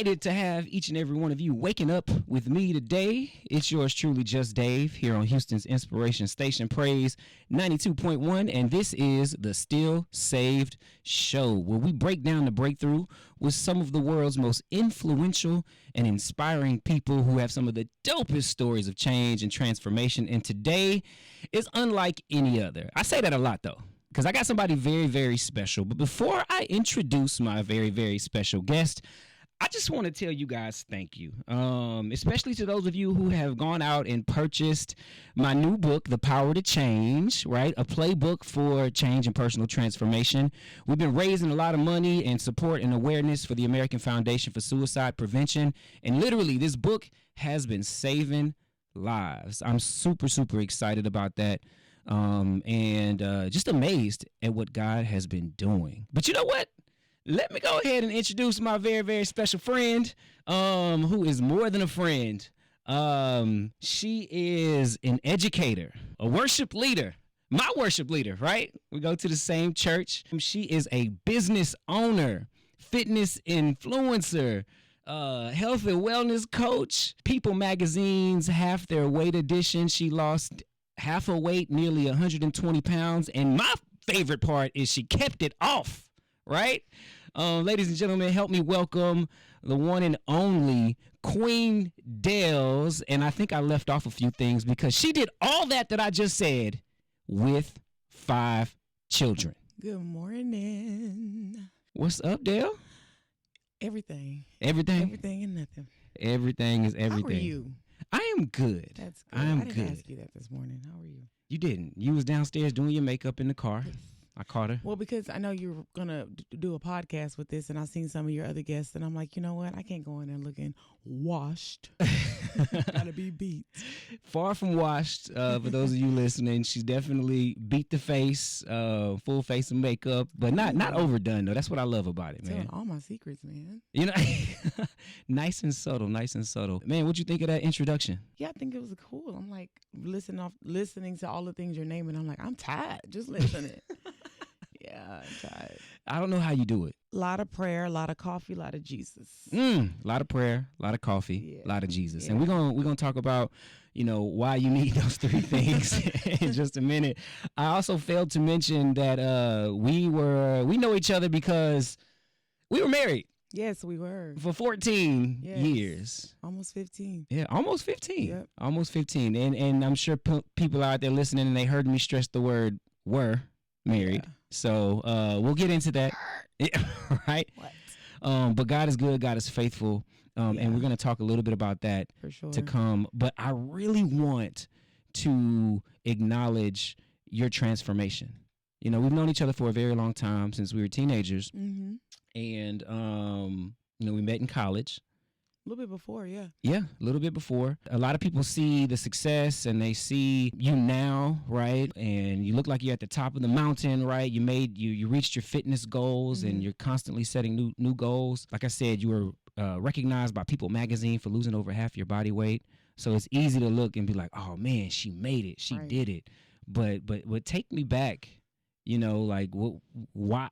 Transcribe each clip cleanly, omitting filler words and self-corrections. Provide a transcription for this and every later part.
excited to have each and every one of you waking up with me today. It's yours truly, Just Dave, here on Houston's Inspiration Station, Praise 92.1, and this is the Still Saved Show, where we break down the breakthrough with some of the world's most influential and inspiring people who have some of the dopest stories of change and transformation, and today is unlike any other. I say that a lot, though, because I got somebody very, very special. But before I introduce my very, very special guest, I just want to tell you guys thank you, especially to those of you who have gone out and purchased my new book, The Power to Change, right? A playbook for change and personal transformation. We've been raising a lot of money and support and awareness for the American Foundation for Suicide Prevention. And literally, this book has been saving lives. I'm super, super excited about that. And just amazed at what God has been doing. But you know what? Let me go ahead and introduce my very, very special friend, who is more than a friend. She is an educator, a worship leader, my worship leader, right? We go to the same church. She is a business owner, fitness influencer, health and wellness coach, People Magazine's Half Their Weight edition. She lost half her weight, nearly 120 pounds. And my favorite part is she kept it off, right? Ladies and gentlemen, help me welcome the one and only Queen Dales. And I think I left off a few things because she did all that I just said with 5 children. Good morning. What's up, Dale? Everything. Everything? Everything and nothing. Everything is everything. How are you? I am good. That's good. I am I didn't good. ask you that this morning. How are you? You didn't. You was downstairs doing your makeup in the car. Yes. I caught her. Well, because I know you're going to do a podcast with this, and I've seen some of your other guests, and I'm like, you know what? I can't go in there looking washed. Gotta be beat. Far from washed, for those of you listening. She's definitely beat the face, full face of makeup, but not overdone, though. That's what I love about it, man. Telling all my secrets, man. You know, nice and subtle, nice and subtle. Man, what'd you think of that introduction? Yeah, I think it was cool. I'm like, listening to all the things you're naming, I'm like, I'm tired just listening. Yeah, I'm tired. I don't know how you do it. A lot of prayer, a lot of coffee, a lot of Jesus. A lot of prayer, a lot of coffee, a lot of Jesus. Yeah. And we're gonna talk about, why you need those 3 things in just a minute. I also failed to mention that we know each other because we were married. Yes, we were. For 14 years. Almost 15. Yeah, almost 15. Yep. Almost 15. And I'm sure people out there listening, and they heard me stress the word were married. Yeah. So we'll get into that, right? What? But God is good. God is faithful. And we're going to talk a little bit about that for sure to come. But I really want to acknowledge your transformation. We've known each other for a very long time, since we were teenagers. Mm-hmm. And, we met in college. A little bit before, yeah. Yeah, a little bit before. A lot of people see the success and they see you now, right? And you look like you're at the top of the mountain, right? You reached your fitness goals, and you're constantly setting new goals. Like I said, you were recognized by People Magazine for losing over half your body weight. So it's easy to look and be like, oh man, she made it. She did it. But take me back, why?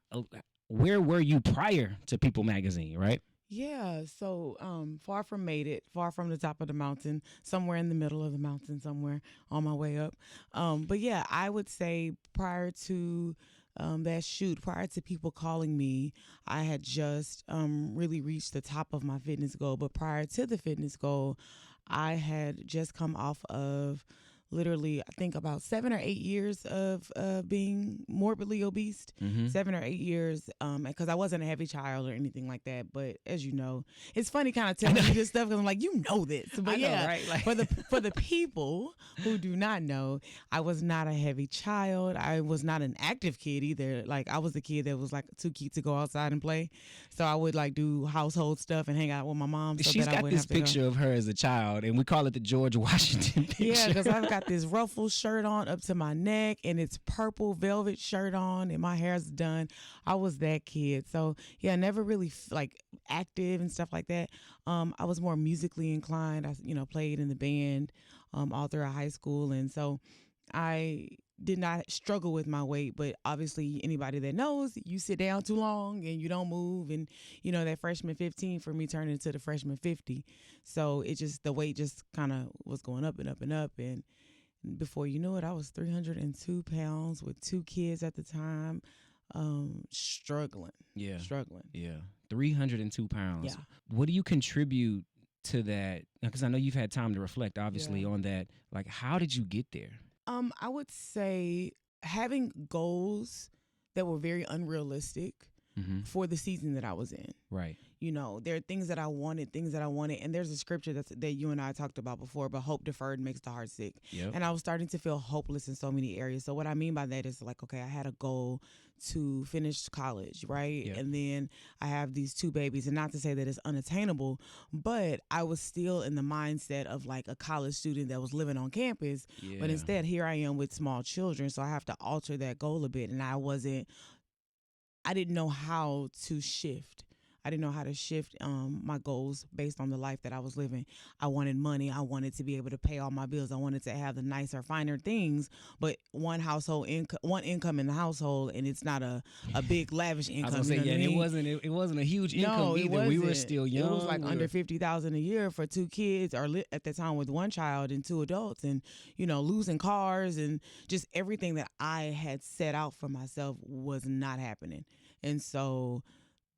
Where were you prior to People Magazine, right? Yeah, so far from made it, far from the top of the mountain, somewhere in the middle of the mountain, somewhere on my way up. But yeah, I would say prior to that shoot, prior to people calling me, I had just really reached the top of my fitness goal. But prior to the fitness goal, I had just come off of literally, I think about 7 or 8 years of being morbidly obese. 7 or 8 years, because I wasn't a heavy child or anything like that. But as you know, it's funny kind of telling you this stuff because I'm like, this. But I know, right? Like for the people who do not know, I was not a heavy child. I was not an active kid either. Like I was a kid that was like too cute to go outside and play. So I would like do household stuff and hang out with my mom. So she's that I got this picture of her as a child, and we call it the George Washington picture. Yeah, because I've got this ruffled shirt on up to my neck, and it's purple velvet shirt on, and my hair's done. I was that kid. So yeah, never really like active and stuff like that. I was more musically inclined. I played in the band all throughout high school, and so I did not struggle with my weight, but obviously anybody that knows, you sit down too long and you don't move, and that freshman 15 for me turned into the freshman 50. So the weight just kind of was going up and up and up, and before you knew it, I was 302 pounds with 2 kids at the time, struggling. Yeah. 302 pounds. Yeah. What do you contribute to that? Because I know you've had time to reflect, obviously, on that. Like, how did you get there? I would say having goals that were very unrealistic for the season that I was in. Right. There are things that I wanted, and there's a scripture that you and I talked about before, but hope deferred makes the heart sick. Yep. And I was starting to feel hopeless in so many areas. So what I mean by that is like, okay, I had a goal to finish college, right? Yep. And then I have these 2 babies, and not to say that it's unattainable, but I was still in the mindset of like a college student that was living on campus. Yeah. But instead, here I am with small children, so I have to alter that goal a bit, and I didn't know how to shift. I didn't know how to shift my goals based on the life that I was living. I wanted money. I wanted to be able to pay all my bills. I wanted to have the nicer, finer things. But one income in the household, and it's not a big lavish income. I was gonna say, it wasn't a huge income either. It we were still young. It was like under $50,000 a year for 2 kids, or at the time with 1 child and 2 adults, and losing cars and just everything that I had set out for myself was not happening. And so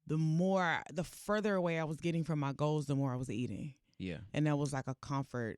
the further away I was getting from my goals, the more I was eating. Yeah. And that was like a comfort.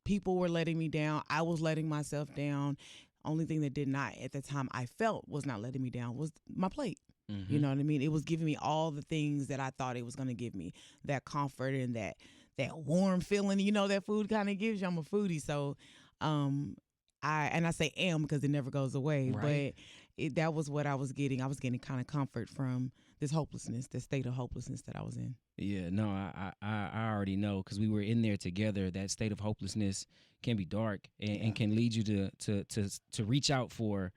People were letting me down. I was letting myself down. Only thing that did not at the time I felt was not letting me down was my plate. Mm-hmm. You know what I mean? It was giving me all the things that I thought it was going to give me, that comfort and that warm feeling, that food kind of gives you. I'm a foodie. So I say because it never goes away. Right. But that was what I was getting. I was getting kind of comfort from this hopelessness, this state of hopelessness that I was in. Yeah, no, I already know, because we were in there together. That state of hopelessness can be dark and can lead you to reach out for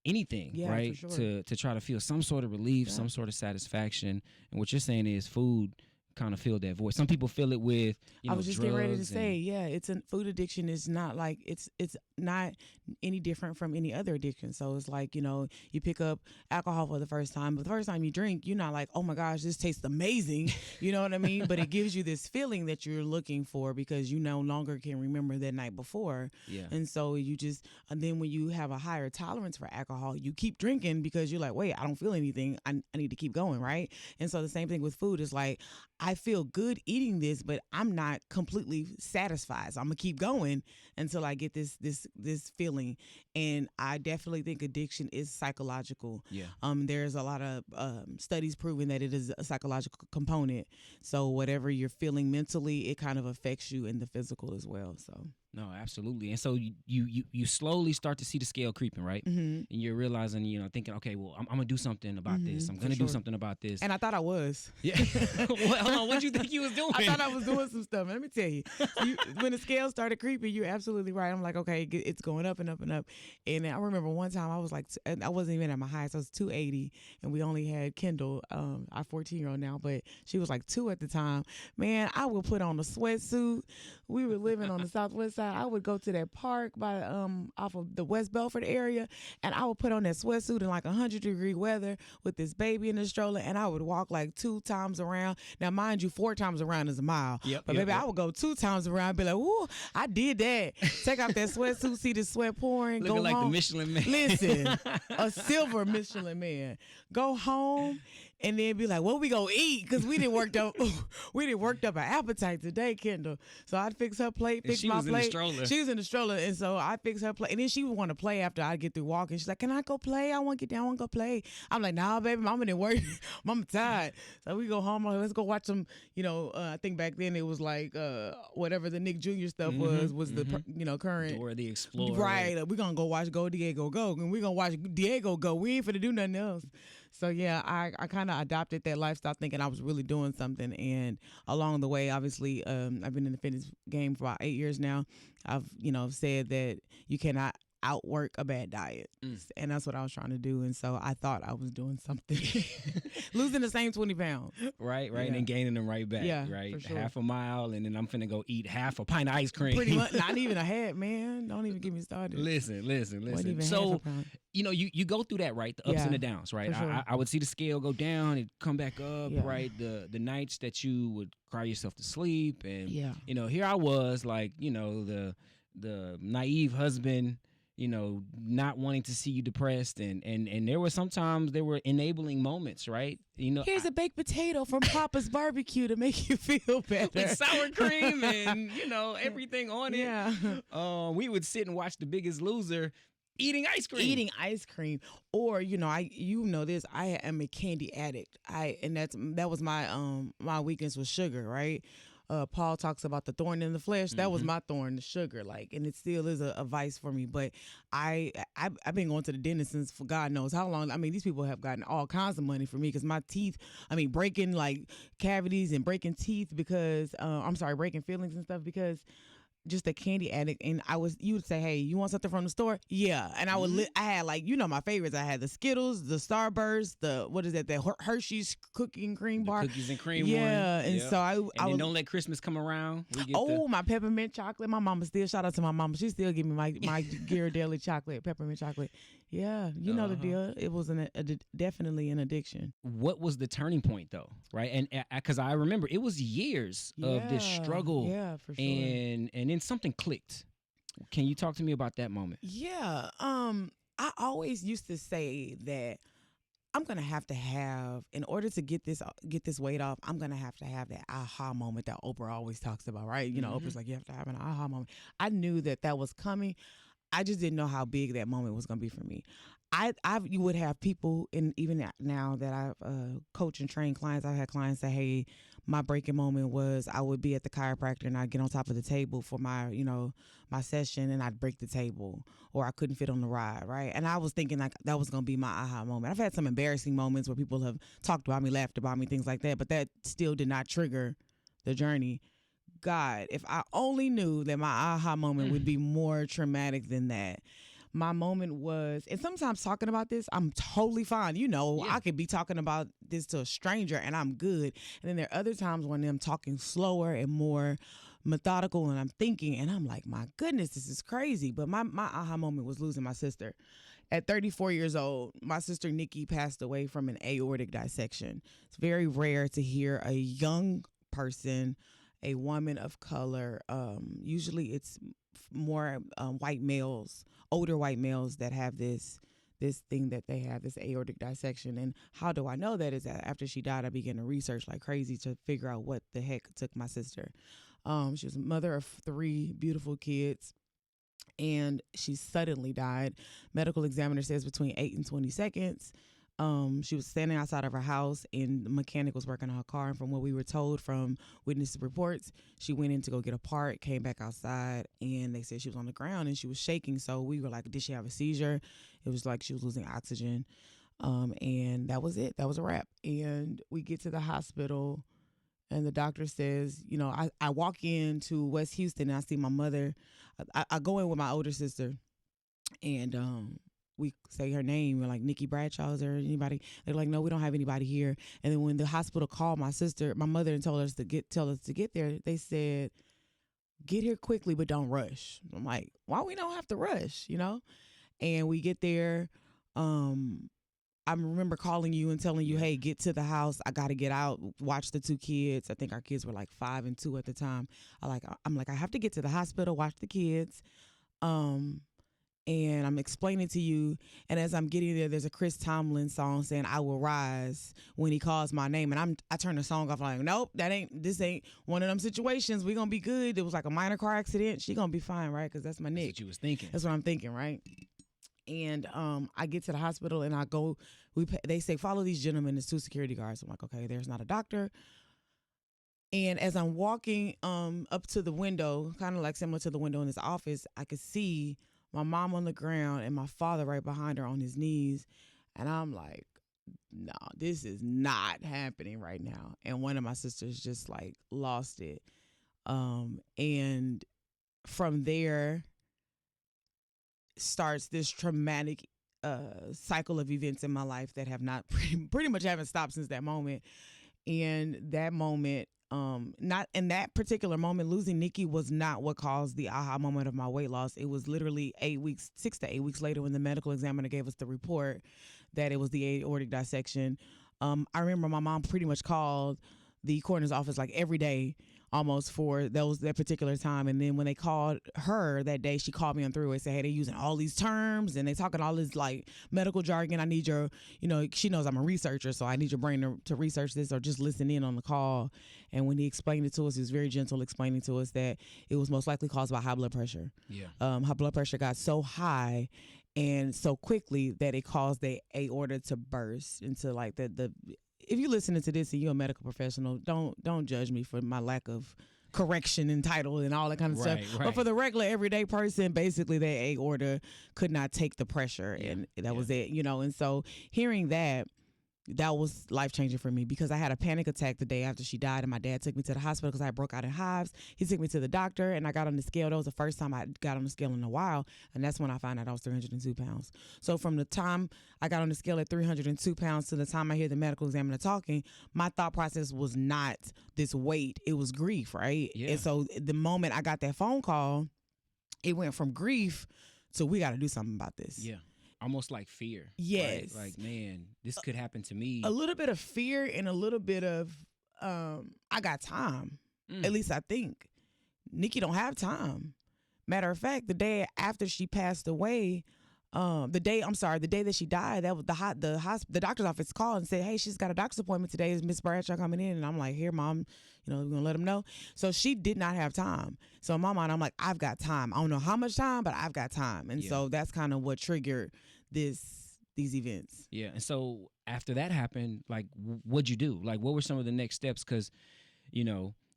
anything, right? For sure. To try to feel some sort of relief, some sort of satisfaction. And what you're saying is food kind of fill that void. Some people fill it with, I was just getting ready to say, food addiction is not like, it's not any different from any other addiction. So it's like, you pick up alcohol for the first time, but the first time you drink, you're not like, oh my gosh, this tastes amazing. You know what I mean? But it gives you this feeling that you're looking for because you no longer can remember that night before. Yeah. And so and then when you have a higher tolerance for alcohol, you keep drinking because you're like, wait, I don't feel anything. I need to keep going, right? And so the same thing with food is like, I feel good eating this, but I'm not completely satisfied. So I'm gonna keep going until I get this feeling. And I definitely think addiction is psychological. Yeah. There's a lot of studies proving that it is a psychological component. So whatever you're feeling mentally, it kind of affects you in the physical as well. So. No, absolutely. And so you slowly start to see the scale creeping, right? Mm-hmm. And you're realizing, thinking, okay, well, I'm going to do something about this. I'm going to do something about this. And I thought I was. Yeah. Well, hold on. What did you think you was doing? I thought I was doing some stuff. Let me tell you. When the scale started creeping, you're absolutely right. I'm like, okay, it's going up and up and up. And I remember one time I was like, I wasn't even at my highest. I was 280, and we only had Kendall, our 14-year-old now, but she was like 2 at the time. Man, I would put on a sweatsuit. We were living on the southwest side. I would go to that park by off of the West Belford area, and I would put on that sweatsuit in like 100-degree weather with this baby in the stroller, and I would walk like 2 times around. Now, mind you, 4 times around is a mile. But baby, I would go 2 times around and be like, woo, I did that. Take off that sweatsuit, see the sweat pouring, looking go like home. The Michelin Man. Listen, a silver Michelin Man. Go home and then be like, what we gonna eat? Because we didn't worked up an appetite today, Kendall. So I'd fix her plate, fix my plate. She was in the stroller, and so I fix her plate, and then she would want to play after I get through walking. She's like, "Can I go play? I want to get down. I want to go play." I'm like, "Nah, baby, Mama didn't work. Mama tired." So we go home. Let's go watch some. I think back then it was like whatever the Nick Jr. stuff was the current Dora the Explorer. Right. We're gonna go watch Go Diego Go, and we're gonna watch Diego go. We ain't finna do nothing else. So yeah, I kind of adopted that lifestyle thinking I was really doing something. And along the way, obviously, I've been in the fitness game for about 8 years now. I've said that you cannot outwork a bad diet. And that's what I was trying to do. And so I thought I was doing something. Losing the same 20 pounds. Right, Yeah. and then gaining them right back. Yeah, right. for sure. Half a mile, and then I'm finna go eat half a pint of ice cream. Pretty much. Not even a half, man. Don't even get me started. Listen. Wasn't even So, half a pound. you go through that, right? The ups Yeah, and the downs, right? for sure. I would see the scale go down and come back up, Yeah. right? The nights that you would cry yourself to sleep, and Yeah. here I was, like, the naive husband, not wanting to see you depressed, and there were sometimes there were enabling moments, right? Here's a baked potato from Papa's Barbecue to make you feel better. with sour cream and everything on it. Yeah. We would sit and watch The Biggest Loser, eating ice cream. Eating ice cream, or this. I am a candy addict. That was my weakness was sugar, right? Paul talks about the thorn in the flesh. That was my thorn, the sugar, and it still is a vice for me. But I've been going to the dentist since for God knows how long. I mean, these people have gotten all kinds of money for me because my teeth, breaking cavities and breaking teeth because breaking fillings and stuff because just a candy addict. And you would say, hey, you want something from the store? Yeah. And I would I had my favorites. I had the Skittles, the Starburst, the Hershey's cookie and cream bar. Cookies and cream yeah. one. And Yep. so I would, don't let Christmas come around. my peppermint chocolate. My mama still, shout out to my mama. She still give me my Ghirardelli chocolate, peppermint chocolate. Yeah. You know the deal. It was definitely an addiction. What was the turning point though? Right. And because I remember it was years of this struggle. Yeah, for sure. And then something clicked. Can you talk to me about that moment? Yeah. I always used to say that I'm gonna have to have, in order to get this weight off, I'm gonna have to have that aha moment that Oprah always talks about, right? Oprah's like, you have to have an aha moment. I knew that was coming. I just didn't know how big that moment was gonna be for me. You would have people, and even now that I've coached and trained clients, I've had clients say, hey, my breaking moment was I would be at the chiropractor and I'd get on top of the table for my, my session, and I'd break the table, or I couldn't fit on the ride, right? And I was thinking that was going to be my aha moment. I've had some embarrassing moments where people have talked about me, laughed about me, things like that, but that still did not trigger the journey. God, if I only knew that my aha moment would be more traumatic than that. My moment was, and sometimes talking about this, I'm totally fine. I could be talking about this to a stranger and I'm good. And then there are other times when I'm talking slower and more methodical and I'm thinking, and I'm like, my goodness, this is crazy. But my aha moment was losing my sister. At 34 years old, my sister Nikki passed away from an aortic dissection. It's very rare to hear a young person, a woman of color, usually it's more white males, older white males that have this thing that they have, this aortic dissection. And how do I know that is that after she died, I began to research like crazy to figure out what the heck took my sister. She was a mother of 3 beautiful kids, and she suddenly died. Medical examiner says between 8 and 20 seconds. She was standing outside of her house and the mechanic was working on her car. And from what we were told from witness reports, she went in to go get a part, came back outside, and they said she was on the ground and she was shaking. So we were like, did she have a seizure? It was like she was losing oxygen. And that was it. That was a wrap. And we get to the hospital and the doctor says, I walk into West Houston and I see my mother. I go in with my older sister and, we say her name. We're like, Nikki Bradshaw, is there anybody? They're like, no, we don't have anybody here. And then when the hospital called my mother, and tell us to get there, they said, get here quickly, but don't rush. I'm like, why we don't have to rush, And we get there. I remember calling you and telling you, hey, get to the house. I got to get out, watch the 2 kids. I think our kids were like 5 and 2 at the time. I'm like, I have to get to the hospital, watch the kids. And I'm explaining to you, and as I'm getting there, there's a Chris Tomlin song saying, I will rise when he calls my name. And I turn the song off, like, nope, this ain't one of them situations. We're going to be good. It was like a minor car accident. She going to be fine, right? Because that's my Nick. That's what you was thinking. That's what I'm thinking, right? And I get to the hospital, and I go, they say, follow these gentlemen. There's 2 security guards. I'm like, okay, there's not a doctor. And as I'm walking up to the window, kind of like similar to the window in this office, I could see my mom on the ground and my father right behind her on his knees. And I'm like, no, this is not happening right now. And one of my sisters just like lost it. And from there, starts this traumatic cycle of events in my life that have not pretty much haven't stopped since that moment. And that moment, not in that particular moment, losing Nikki was not what caused the aha moment of my weight loss. It was literally 6 to 8 weeks later when the medical examiner gave us the report that it was the aortic dissection. I remember my mom pretty much called the coroner's office like every day almost for that particular time. And then when they called her that day, she called me on through and said, hey, they're using all these terms and they talking all this like medical jargon. I need your, she knows I'm a researcher, so I need your brain to research this or just listen in on the call. And when he explained it to us, he was very gentle explaining to us that it was most likely caused by high blood pressure. Yeah. High blood pressure got so high and so quickly that it caused the aorta to burst into like the if you're listening to this and you're a medical professional, don't judge me for my lack of correction and title and all that kind of stuff. Right. But for the regular everyday person, basically their aorta could not take the pressure, and that was it, And so hearing that was life-changing for me because I had a panic attack the day after she died, and my dad took me to the hospital because I broke out in hives. He took me to the doctor, and I got on the scale. That was the first time I got on the scale in a while, and that's when I found out I was 302 pounds. So from the time I got on the scale at 302 pounds to the time I hear the medical examiner talking, my thought process was not this weight. It was grief, right? Yeah. And so the moment I got that phone call, it went from grief to we got to do something about this. Yeah. Almost like fear. Yes. Right? Like, man, this could happen to me. A little bit of fear and a little bit of, I got time. At least I think. Nikki don't have time. Matter of fact, the day after she passed away, the day that she died, that was the doctor's office called and said, hey, she's got a doctor's appointment today. Is Miss Bradshaw coming in? And I'm like, here, Mom, we're going to let them know. So she did not have time. So in my mind, I'm like, I've got time. I don't know how much time, but I've got time. And so that's kind of what triggered these events. Yeah. And so after that happened, like, what'd you do? Like, what were some of the next steps? Because,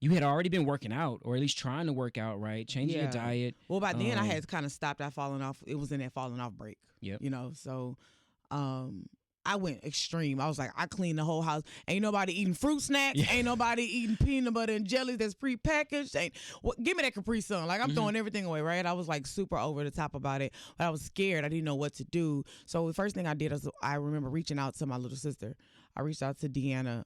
you had already been working out, or at least trying to work out, right? Changing your diet. Well, by then I had kind of stopped. I fallen off. It was in that falling off break. Yep. So I went extreme. I was like, I cleaned the whole house. Ain't nobody eating fruit snacks. Yeah. Ain't nobody eating peanut butter and jelly that's prepackaged. Give me that Capri Sun. Like, I'm throwing everything away, right? I was like super over the top about it. But I was scared. I didn't know what to do. So the first thing I did was I remember reaching out to my little sister. I reached out to Deanna,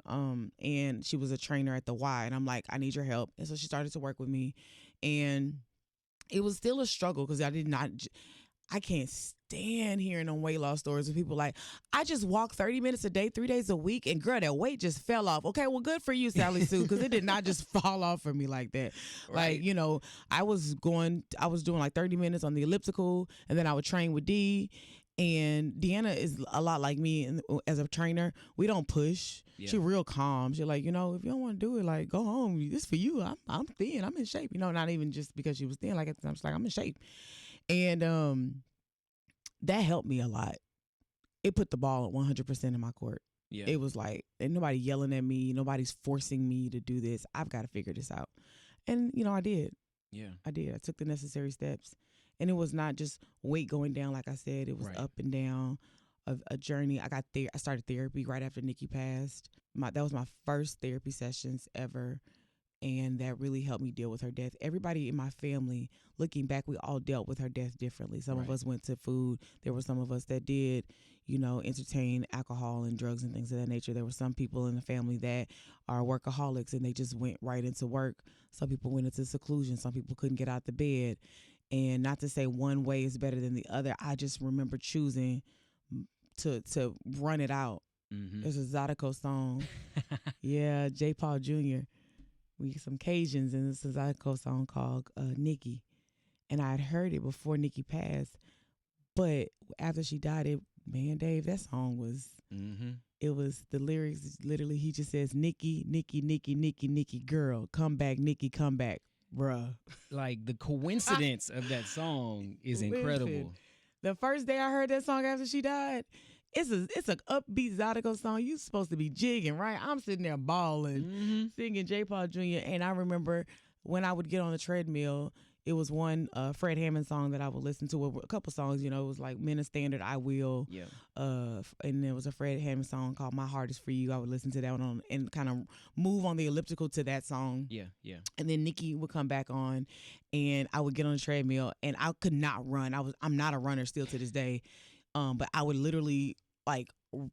and she was a trainer at the Y. And I'm like, I need your help. And so she started to work with me. And it was still a struggle because I can't stand hearing on weight loss stories of people like, I just walk 30 minutes a day, 3 days a week, and girl, that weight just fell off. Okay, well, good for you, Sally Sue, because it did not just fall off for me like that. Right. Like, I was doing like 30 minutes on the elliptical, and then I would train with Dee. And Deanna is a lot like me as a trainer. We don't push. Yeah. She's real calm. She's like, if you don't want to do it, like, go home. This for you. I'm thin. I'm in shape. Not even just because she was thin. Like, I'm just like, I'm in shape. And that helped me a lot. It put the ball at 100% in my court. Yeah. It was like, ain't nobody yelling at me. Nobody's forcing me to do this. I've got to figure this out. And, I did. Yeah. I did. I took the necessary steps. And it was not just weight going down, like I said. It was up and down of a journey. I started therapy right after Nikki passed. That was my first therapy sessions ever. And that really helped me deal with her death. Everybody in my family, looking back, we all dealt with her death differently. Some of us went to food. There were some of us that did, entertain alcohol and drugs and things of that nature. There were some people in the family that are workaholics and they just went right into work. Some people went into seclusion. Some people couldn't get out the bed. And not to say one way is better than the other. I just remember choosing to run it out. Mm-hmm. There's a Zydeco song. Yeah, J. Paul Jr. We some Cajuns, and this is a Zydeco song called Nikki. And I had heard it before Nikki passed. But after she died, Dave, that song was, it was the lyrics, literally, he just says, Nikki, Nikki, Nikki, Nikki, Nikki, girl, come back, Nikki, come back. Bruh. Like, the coincidence of that song is incredible. The first day I heard that song after she died, it's an upbeat Zydeco song. You supposed to be jigging, right? I'm sitting there bawling, singing J. Paul Jr. And I remember when I would get on the treadmill, it was one Fred Hammond song that I would listen to. A couple songs, you know, it was like Men of Standard, I Will. Yeah. And there was a Fred Hammond song called My Heart Is For You. I would listen to that one on and kind of move on the elliptical to that song. Yeah, yeah. And then Nikki would come back on, and I would get on the treadmill, and I could not run. I'm not a runner still to this day, but I would literally like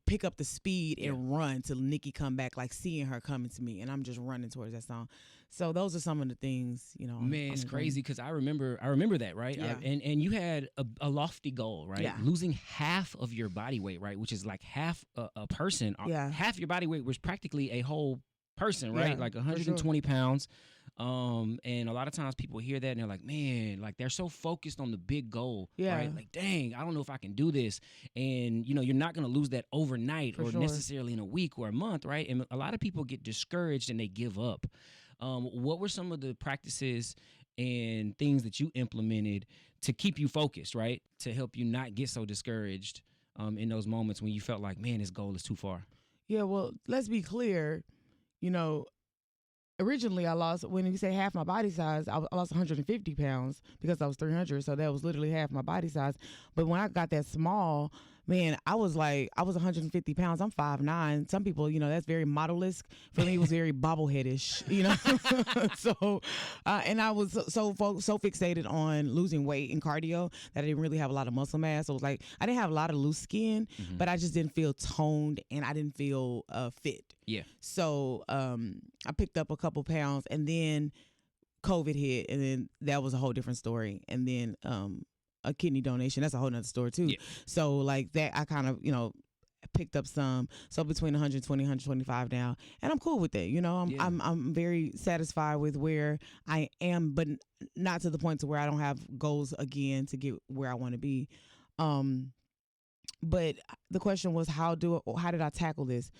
pick up the speed and run till Nikki come back, like seeing her coming to me, and I'm just running towards that song. So those are some of the things, you know. Man, it's crazy because I remember that, right? Yeah. And you had a lofty goal, right? Yeah. Losing half of your body weight, right? Which is like half a person. Yeah. Half your body weight was practically a whole person, right? Yeah, like 120 pounds. And a lot of times people hear that and they're like, man, like they're so focused on the big goal, right? Like, dang, I don't know if I can do this. And, you know, you're not going to lose that overnight or necessarily in a week or a month, right? And a lot of people get discouraged and they give up. What were some of the practices and things that you implemented to keep you focused, right? To help you not get so discouraged in those moments when you felt like, man, this goal is too far? Yeah, well, let's be clear, you know, originally I lost, when you say half my body size, I lost 150 pounds because I was 300. So that was literally half my body size. But when I got that small, man, I was 150 pounds. I'm 5'9". Some people, you know, that's very model-esque. For me, it was very bobbleheadish, you know. So, and I was so fixated on losing weight and cardio that I didn't really have a lot of muscle mass. So it was like, I didn't have a lot of loose skin, but I just didn't feel toned and I didn't feel fit. Yeah. So I picked up a couple pounds, and then COVID hit, and then that was a whole different story. And then a kidney donation, that's a whole nother story too. Yeah. So like that, I kind of, you know, picked up some. So between 120, 125 now, and I'm cool with that. You know, I'm very satisfied with where I am, but not to the point to where I don't have goals again to get where I want to be. But the question was, how did I tackle this?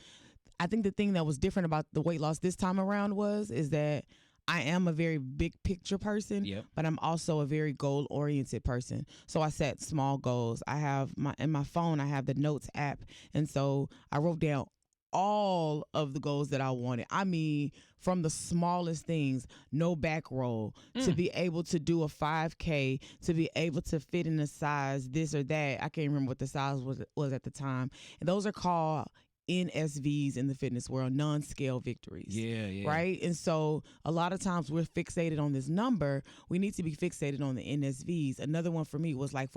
I think the thing that was different about the weight loss this time around is that I am a very big picture person, but I'm also a very goal oriented person. So I set small goals. I have in my phone, I have the Notes app. And so I wrote down all of the goals that I wanted. I mean, from the smallest things, no back roll, to be able to do a 5K, to be able to fit in a size, this or that. I can't remember what the size was at the time. And those are called NSVs in the fitness world, non-scale victories. Yeah. Right? And so a lot of times we're fixated on this number. We need to be fixated on the NSVs. Another one for me was like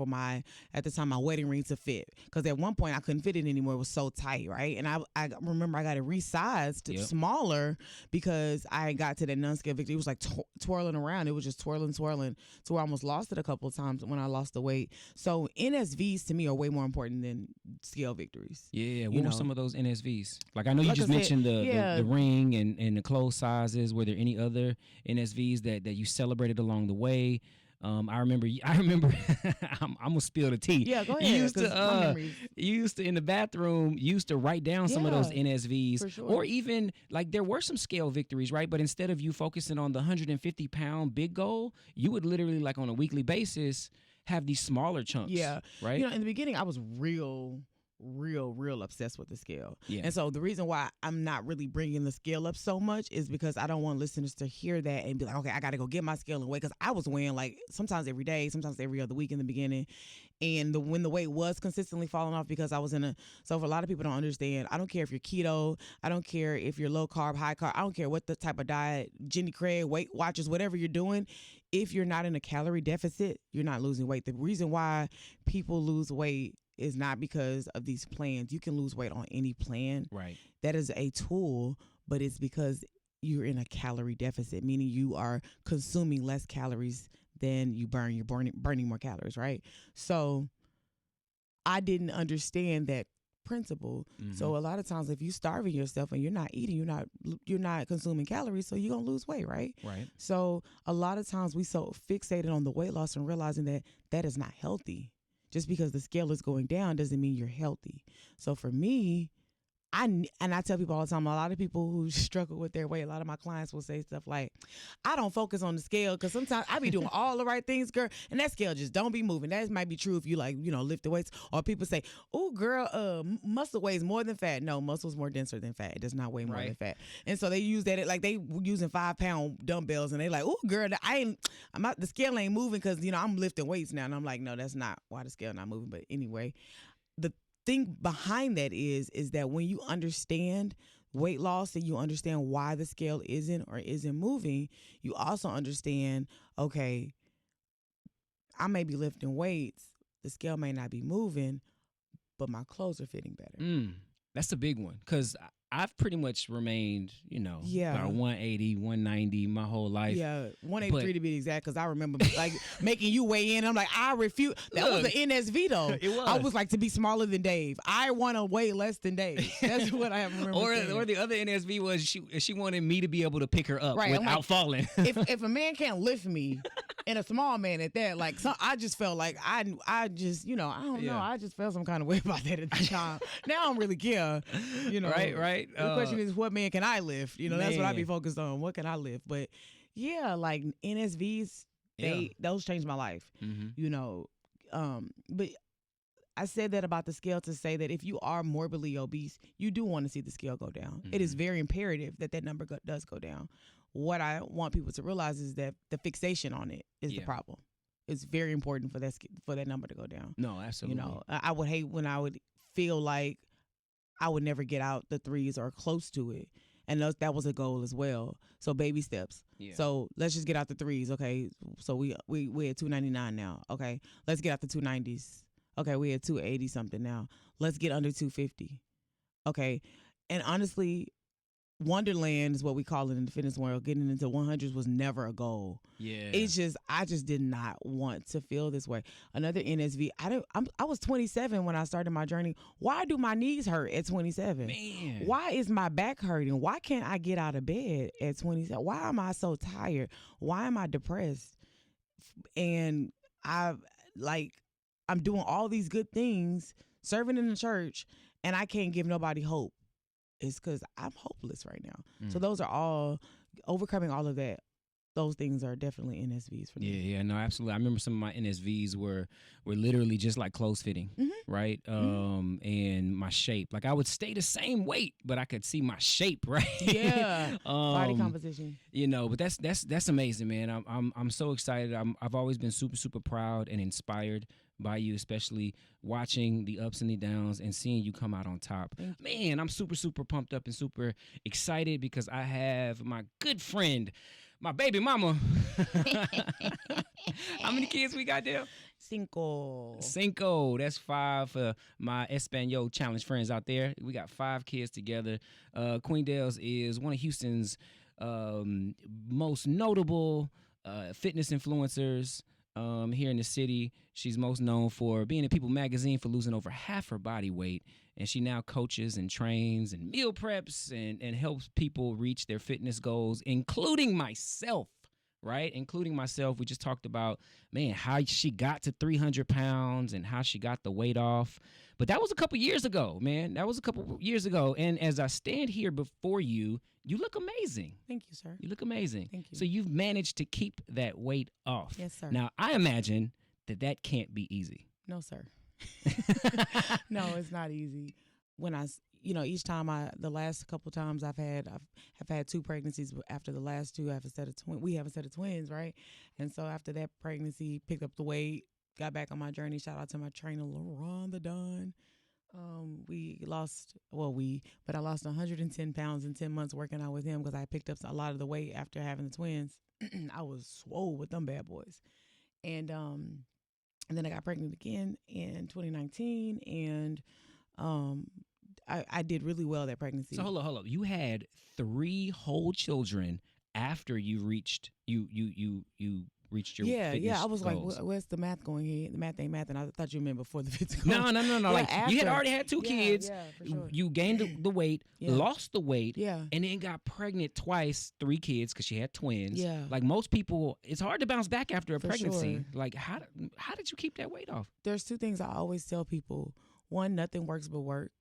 at the time, my wedding ring to fit. Because at one point I couldn't fit it anymore. It was so tight, right? And I remember I got it resized to smaller because I got to that non-scale victory. It was like twirling around. It was just twirling to where I almost lost it a couple of times when I lost the weight. So NSVs to me are way more important than scale victories. Yeah. What were some of those NSVs? Like, I know you just mentioned the ring and the clothes sizes. Were there any other NSVs that you celebrated along the way? I remember I'm gonna spill the tea. Yeah, go ahead. You used to in the bathroom, you used to write down some of those NSVs, for sure. Or even like there were some scale victories, right? But instead of you focusing on the 150-pound big goal, you would literally, like, on a weekly basis have these smaller chunks. Yeah, right. You know, in the beginning, I was real obsessed with the scale. Yeah. And so the reason why I'm not really bringing the scale up so much is because I don't want listeners to hear that and be like, okay, I got to go get my scale and weigh. Because I was weighing like sometimes every day, sometimes every other week in the beginning. And when the weight was consistently falling off because I was so for a lot of people don't understand, I don't care if you're keto, I don't care if you're low carb, high carb, I don't care what the type of diet, Jenny Craig, Weight Watchers, whatever you're doing, if you're not in a calorie deficit, you're not losing weight. The reason why people lose weight is not because of these plans. You can lose weight on any plan. Right. That is a tool, but it's because you're in a calorie deficit, meaning you are consuming less calories than you burn. You're burning more calories, right? So I didn't understand that principle. So a lot of times if you're starving yourself and you're not eating, you're not consuming calories, so you're going to lose weight, right? Right. So a lot of times we so fixated on the weight loss and realizing that is not healthy. Just because the scale is going down doesn't mean you're healthy. So for me, and I tell people all the time, a lot of people who struggle with their weight, a lot of my clients will say stuff like, I don't focus on the scale because sometimes I be doing all the right things, girl, and that scale just don't be moving. That might be true if you like, lift the weights. Or people say, oh, girl, muscle weighs more than fat. No, muscle's more denser than fat. It does not weigh more than fat. And so they use that, like they using 5-pound dumbbells, and they like, oh, girl, the scale ain't moving because, I'm lifting weights now. And I'm like, no, that's not why the scale not moving. But anyway, the thing behind that is that when you understand weight loss and you understand why the scale isn't or isn't moving, you also understand, okay, I may be lifting weights, the scale may not be moving, but my clothes are fitting better. That's a big one, because I've pretty much remained, about 180, 190 my whole life. Yeah, 183 to be exact, because I remember like making you weigh in. I'm like, I refuse. That was an NSV though. It was. I was like, to be smaller than Dave. I want to weigh less than Dave. That's what I remember. Or the other NSV was she wanted me to be able to pick her up without falling. if a man can't lift me, and a small man at that, like I just felt like I just I don't know. I just felt some kind of way about that at the time. Now I don't really care. Right. The question is, what man can I lift? That's what I be focused on. What can I lift? But yeah, like NSVs, those changed my life. But I said that about the scale to say that if you are morbidly obese, you do want to see the scale go down. It is very imperative that number does go down. What I want people to realize is that the fixation on it is the problem. It's very important for that number to go down. No, absolutely. I would hate when I would feel like I would never get out the 3s or close to it. And that was a goal as well. So baby steps. Yeah. So let's just get out the 3s. Okay. So we at 299 now. Okay. Let's get out the 290s. Okay. We at 280 something now. Let's get under 250. Okay. And honestly, Wonderland is what we call it in the fitness world. Getting into 100s was never a goal. Yeah. I just did not want to feel this way. Another NSV. I was 27 when I started my journey. Why do my knees hurt at 27? Man. Why is my back hurting? Why can't I get out of bed at 27? Why am I so tired? Why am I depressed? And I'm doing all these good things, serving in the church, and I can't give nobody hope. It's because I'm hopeless right now. So those are all, overcoming all of that, those things are definitely NSVs for me. Yeah, no, absolutely. I remember some of my NSVs were literally just like clothes fitting, right? And my shape. Like I would stay the same weight, but I could see my shape, right? Yeah, body composition. But that's amazing, man. I'm so excited. I've always been super, super proud and inspired by you, especially watching the ups and the downs and seeing you come out on top. Man, I'm super, super pumped up and super excited because I have my good friend, my baby mama. How many kids we got there? Cinco. That's 5 for my Espanol Challenge friends out there. We got 5 kids together. Queen Dale's is one of Houston's most notable fitness influencers. Here in the city. She's most known for being in People magazine for losing over half her body weight. And she now coaches and trains and meal preps and helps people reach their fitness goals, including myself, right? Including myself. We just talked about, man, how she got to 300 pounds and how she got the weight off. But that was a couple years ago, man. That was a couple years ago. And as I stand here before you, you look amazing. Thank you, sir. You look amazing. Thank you. So you've managed to keep that weight off. Yes, sir. Now, I imagine that can't be easy. No, sir. No, it's not easy. When each time the last couple times I've had 2 pregnancies. After the last 2, we have a set of twins, right? And so after that pregnancy, picked up the weight, got back on my journey. Shout out to my trainer, LaRonda Dunn. I lost 110 pounds in 10 months working out with him because I picked up a lot of the weight after having the twins. I was swole with them bad boys. And then I got pregnant again in 2019, and I did really well that pregnancy. So hold up. You had 3 whole children after you reached your fitness I was goals. like, where's the math going here? The math ain't math, and I thought you meant before the physical. No. Yeah, like after. you had already had 2 kids. Yeah, for sure. You gained the weight, lost the weight, and then got pregnant twice, 3 kids because she had twins. Yeah. Like most people, it's hard to bounce back after a For pregnancy. sure. Like how did you keep that weight off? There's 2 things I always tell people. One, nothing works but work.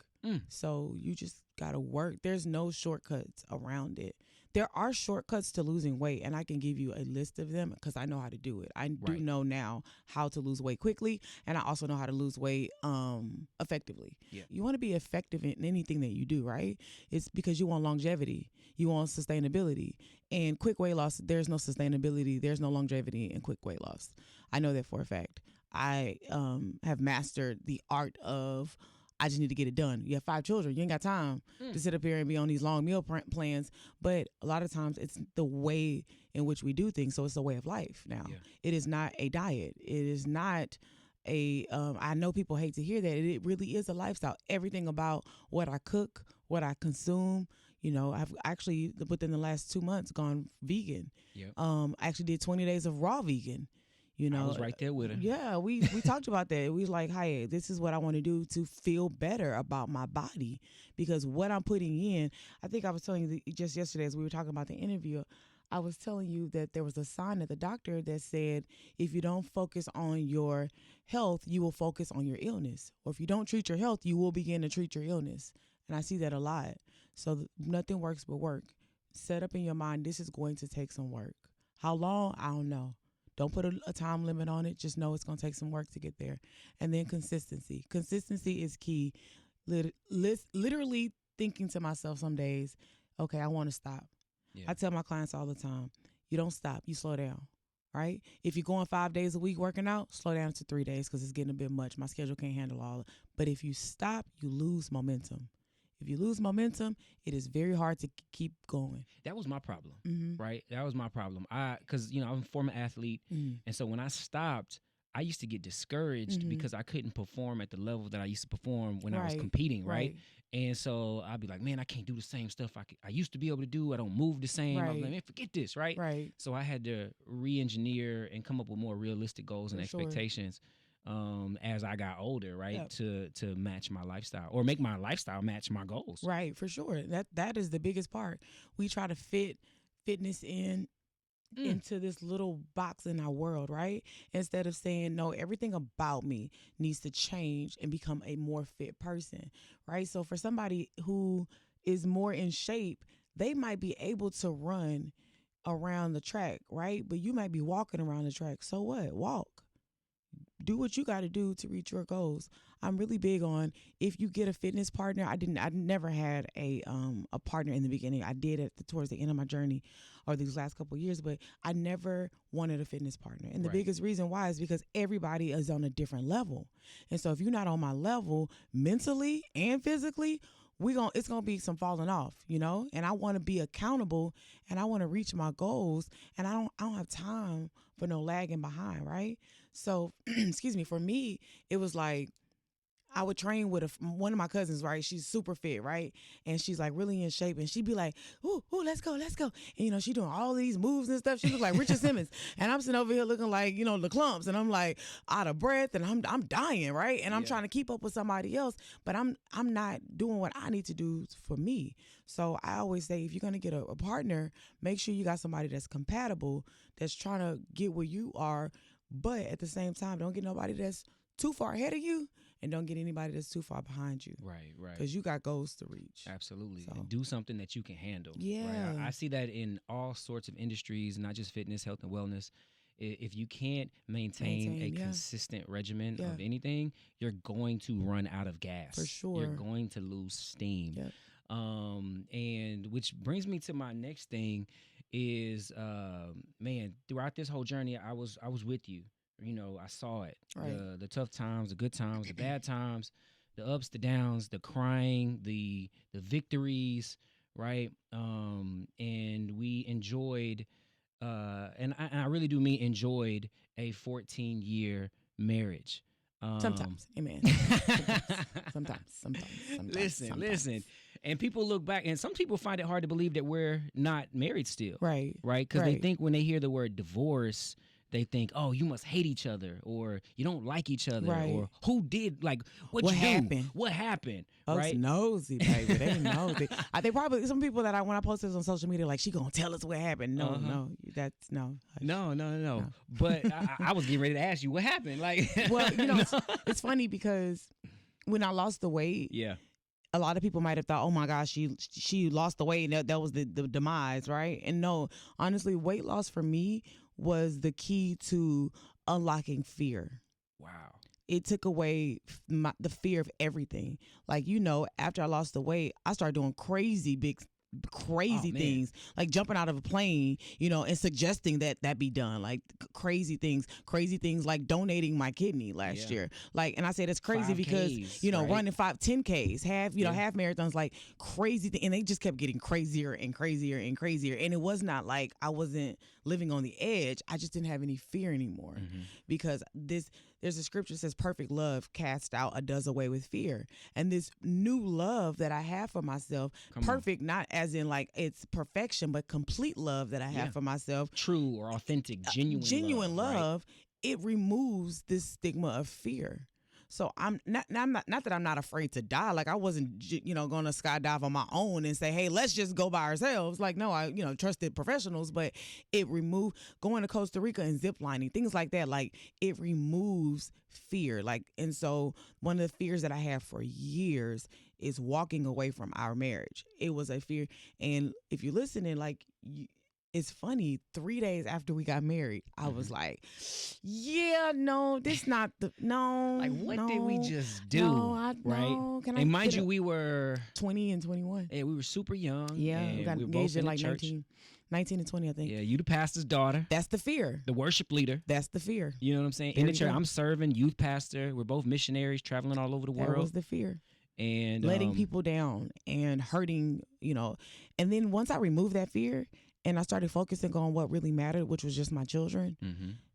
So you just got to work. There's no shortcuts around it. There are shortcuts to losing weight, and I can give you a list of them because I know how to do it. I do know now how to lose weight quickly, and I also know how to lose weight effectively. Yeah. You want to be effective in anything that you do, right? It's because you want longevity. You want sustainability. And quick weight loss, there's no sustainability. There's no longevity in quick weight loss. I know that for a fact. I have mastered the art of I just need to get it done. You have 5 children. You ain't got time to sit up here and be on these long meal plans. But a lot of times it's the way in which we do things. So it's a way of life now. Yeah. It is not a diet. It is not a, I know people hate to hear that. It really is a lifestyle. Everything about what I cook, what I consume. You know, I've actually, within the last 2 months, gone vegan. Yep. I actually did 20 days of raw vegan. You know, I was right there with her. Yeah, we talked about that. We was like, hey, this is what I want to do to feel better about my body, because what I'm putting in, I think I was telling you just yesterday as we were talking about the interview, I was telling you that there was a sign at the doctor that said, if you don't focus on your health, you will focus on your illness. Or if you don't treat your health, you will begin to treat your illness. And I see that a lot. So nothing works but work. Set up in your mind, this is going to take some work. How long? I don't know. Don't put a time limit on it. Just know it's going to take some work to get there. And then consistency. Consistency is key. Literally thinking to myself some days, okay, I want to stop. Yeah. I tell my clients all the time, you don't stop, you slow down, right? If you're going 5 days a week working out, slow down to 3 days because it's getting a bit much. My schedule can't handle all of it. But if you stop, you lose momentum. If you lose momentum, it is very hard to keep going. That was my problem, right? That was my problem. Because, you know, I'm a former athlete. And so when I stopped, I used to get discouraged because I couldn't perform at the level that I used to perform when I was competing, right? And so I'd be like, man, I can't do the same stuff I used to be able to do. I don't move the same. I was like, man, forget this, right? So I had to re-engineer and come up with more realistic goals and expectations. As I got older, right, to match my lifestyle or make my lifestyle match my goals. Right, for sure. That is the biggest part. We try to fit fitness into this little box in our world, right? Instead of saying, no, everything about me needs to change and become a more fit person, right? So for somebody who is more in shape, they might be able to run around the track, right? But you might be walking around the track. So what? Walk. Do what you got to do to reach your goals. I'm really big on, if you get a fitness partner. I never had a partner in the beginning. I did towards the end of my journey or these last couple of years, but I never wanted a fitness partner. And the biggest reason why is because everybody is on a different level. And so if you're not on my level mentally and physically, it's gonna be some falling off, you know. And I want to be accountable, and I want to reach my goals, and I don't have time for no lagging behind, right? So, excuse me, for me, it was like I would train with one of my cousins, right? She's super fit, right? And she's like really in shape, and she'd be like, ooh, let's go. And, you know, she doing all these moves and stuff. She looked like Richard Simmons. And I'm sitting over here looking like, you know, the clumps, and I'm like out of breath, and I'm dying, right? And I'm trying to keep up with somebody else, but I'm not doing what I need to do for me. So I always say, if you're going to get a partner, make sure you got somebody that's compatible, that's trying to get where you are, but at the same time, don't get nobody that's too far ahead of you, and don't get anybody that's too far behind you. Right. Because you got goals to reach. Absolutely. So. And do something that you can handle. Yeah. Right? I see that in all sorts of industries, not just fitness, health, and wellness. If you can't maintain a consistent regimen of anything, you're going to run out of gas. For sure. You're going to lose steam. Yep. And which brings me to my next thing is, man, throughout this whole journey, I was with you. You know, I saw it, the tough times, the good times, the bad times, the ups, the downs, the crying, the victories, right? And we enjoyed, and I really do mean enjoyed, a 14-year marriage. Sometimes, amen. Sometimes. Listen. And people look back, and some people find it hard to believe that we're not married still. Right? Because they think when they hear the word divorce, they think, oh, you must hate each other, or you don't like each other, or who did, like, what happened? What happened? Folks nosy, baby. They nosy. They probably, some people that when I post this on social media, like, she gonna tell us what happened. No, that's no. No. But I was getting ready to ask you what happened. Like, well, you know, it's funny because when I lost the weight, a lot of people might have thought, oh my gosh, she lost the weight, and that was the demise, right? And no, honestly, weight loss for me was the key to unlocking fear. Wow. It took away the fear of everything. Like, after I lost the weight, I started doing crazy things, like jumping out of a plane, and suggesting that be done, like crazy things like donating my kidney last year. Like, and I say that's crazy because, right? Running 10Ks, half marathons, like crazy thing. And they just kept getting crazier and crazier and crazier. And it was not like I wasn't living on the edge. I just didn't have any fear anymore, because there's a scripture that says perfect love casts out, does away with fear. And this new love that I have for myself, perfect, not as in like it's perfection, but complete love that I have for myself. True or authentic, genuine love. Right? It removes this stigma of fear. So I'm not that I'm not afraid to die. Like, I wasn't, going to skydive on my own and say, hey, let's just go by ourselves. Like, no, I, trusted professionals, but it removed going to Costa Rica and ziplining, things like that. Like, it removes fear. Like, and so one of the fears that I have for years is walking away from our marriage. It was a fear. And if you're listening, like, it's funny, 3 days after we got married, I was like, yeah, no, this not the, no. Like, what did we just do? No, right? And mind you, we were 20 and 21. Yeah, we were super young. Yeah, we got engaged at like 19 and 20, I think. Yeah, you the pastor's daughter. That's the fear. The worship leader. That's the fear. You know what I'm saying? In the church, I'm serving, youth pastor. We're both missionaries traveling all over the world. That was the fear. And letting people down and hurting, And then once I removed that fear, and I started focusing on what really mattered, which was just my children,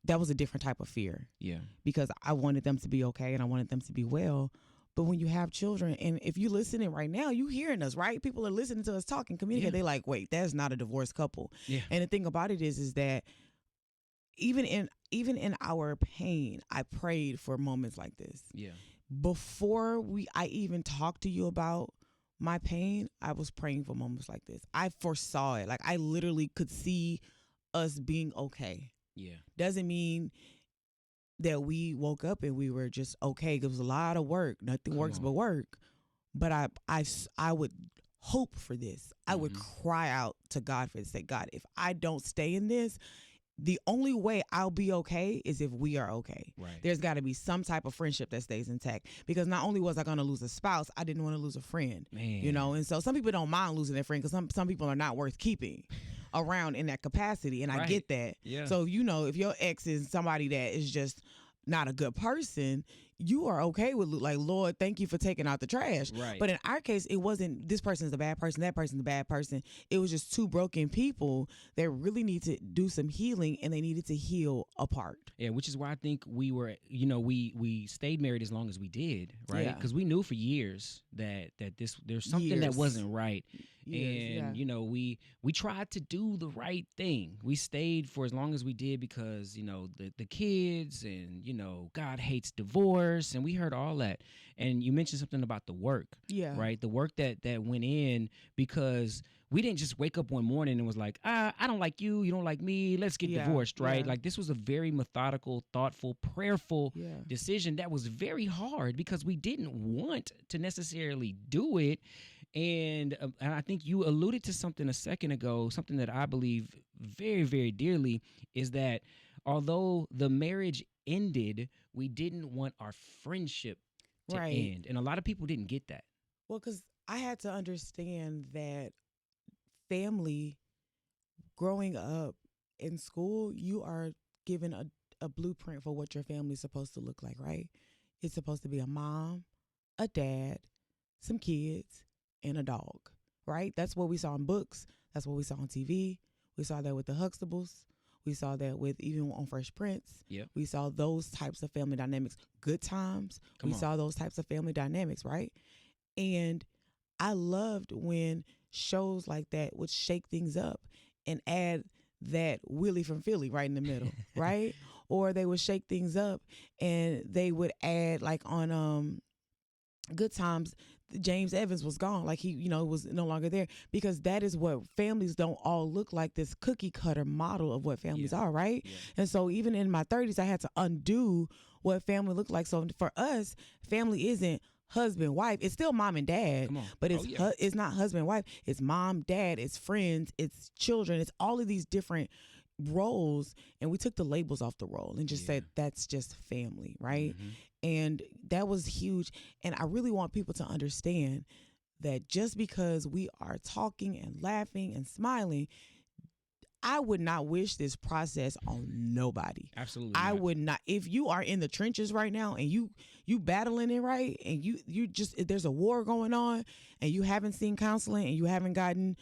that was a different type of fear. Yeah. Because I wanted them to be okay and I wanted them to be well. But when you have children, and if you're listening right now, you hearing us, right? People are listening to us talk and communicate. Yeah. They're like, wait, that's not a divorced couple. Yeah. And the thing about it is that even in our pain, I prayed for moments like this. Yeah. Before I even talked to you about my pain, I was praying for moments like this. I foresaw it. Like, I literally could see us being okay. Yeah. Doesn't mean that we woke up and we were just okay. It was a lot of work. Nothing works but work. But I would hope for this. I would cry out to God for this. Say, God, if I don't stay in this, the only way I'll be okay is if we are okay. Right. There's got to be some type of friendship that stays intact, because not only was I going to lose a spouse, I didn't want to lose a friend. Man. And so some people don't mind losing their friend, because some people are not worth keeping around in that capacity, and I get that. Yeah. So if your ex is somebody that is just not a good person, you are okay with, like, Lord, thank you for taking out the trash. Right. But in our case, it wasn't this person's a bad person, that person's a bad person. It was just two broken people that really need to do some healing, and they needed to heal apart. Yeah, which is why I think we were, we stayed married as long as we did, right? Because we knew for years that there's something that wasn't right. And we tried to do the right thing. We stayed for as long as we did because the kids, and God hates divorce, and we heard all that. And you mentioned something about the work, right? The work that went in, because we didn't just wake up one morning and was like, I don't like you, you don't like me, let's get divorced, right? Like, this was a very methodical, thoughtful, prayerful decision that was very hard, because we didn't want to necessarily do it. And I think you alluded to something a second ago, something that I believe very, very dearly, is that although the marriage ended, we didn't want our friendship to end. And a lot of people didn't get that. Well, because I had to understand that family, growing up in school, you are given a blueprint for what your family is supposed to look like, right? It's supposed to be a mom, a dad, some kids, and a dog, right? That's what we saw in books. That's what we saw on TV. We saw that with the Huxtables. We saw that with even on Fresh Prince. Yep. We saw those types of family dynamics. Good Times. We saw those types of family dynamics, right? And I loved when shows like that would shake things up and add that Willie from Philly right in the middle, right? Or they would shake things up and they would add, like on Good Times, James Evans was gone. Like, he, was no longer there, because that is what families don't all look like, this cookie cutter model of what families are, right? Yeah. And so even in my 30s, I had to undo what family looked like. So for us, family isn't husband, wife. It's still mom and dad, Come on. but Oh, yeah. it's not husband, wife. It's mom, dad, it's friends, it's children. It's all of these different roles, and we took the labels off the role and just said that's just family, right? And that was huge. And I really want people to understand that just because we are talking and laughing and smiling, I would not wish this process on nobody. Absolutely. I would not. If you are in the trenches right now and you battling it, right, and you just, if there's a war going on and you haven't seen counseling and you haven't gotten,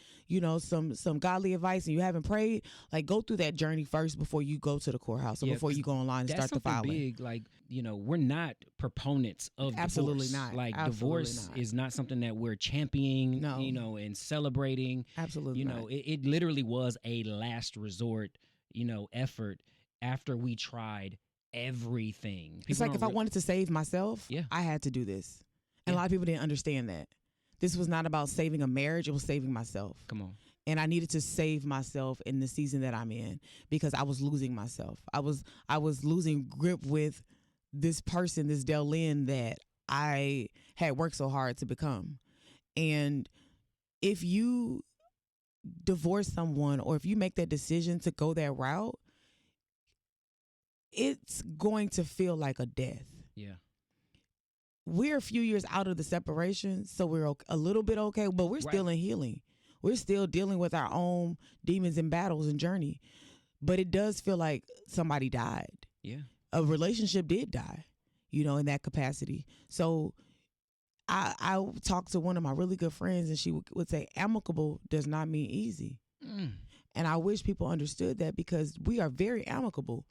some godly advice and you haven't prayed, like, go through that journey first before you go to the courthouse or before you go online and start the filing. Big, like, we're not proponents of Absolutely divorce. not. Like, Absolutely divorce not. is not something that we're championing, and celebrating. Absolutely not. It literally was a last resort, effort after we tried everything. It's like, if I wanted to save myself, I had to do this. And a lot of people didn't understand that. This was not about saving a marriage. It was saving myself. Come on. And I needed to save myself in the season that I'm in, because I was losing myself. I was losing grip with this person, this DaleLynn, that I had worked so hard to become. And if you divorce someone, or if you make that decision to go that route, it's going to feel like a death. Yeah. We're a few years out of the separation, so we're a little bit okay, but we're still in healing. We're still dealing with our own demons and battles and journey. But it does feel like somebody died. Yeah. A relationship did die, in that capacity. So I talked to one of my really good friends, and she would say, amicable does not mean easy. And I wish people understood that, because we are very amicable.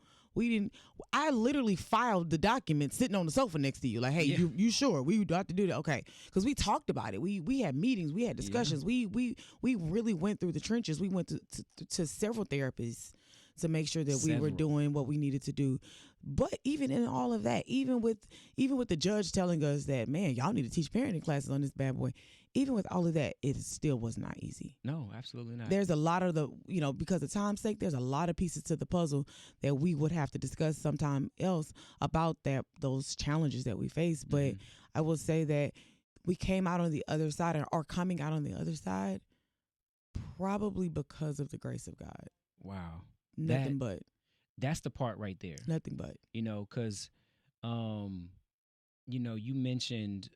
I literally filed the document sitting on the sofa next to you. Like, hey, you sure we do have to do that? Okay. Because we talked about it. We had meetings, we had discussions. We really went through the trenches. We went to several therapists to make sure that we were doing what we needed to do. But even in all of that, even with the judge telling us that, man, y'all need to teach parenting classes on this bad boy, even with all of that, it still was not easy. No, absolutely not. There's a lot of because of time's sake, there's a lot of pieces to the puzzle that we would have to discuss sometime else about those challenges that we face. But I will say that we came out on the other side, or are coming out on the other side, probably because of the grace of God. Wow. Nothing but. That's the part right there. Nothing but. Because, you mentioned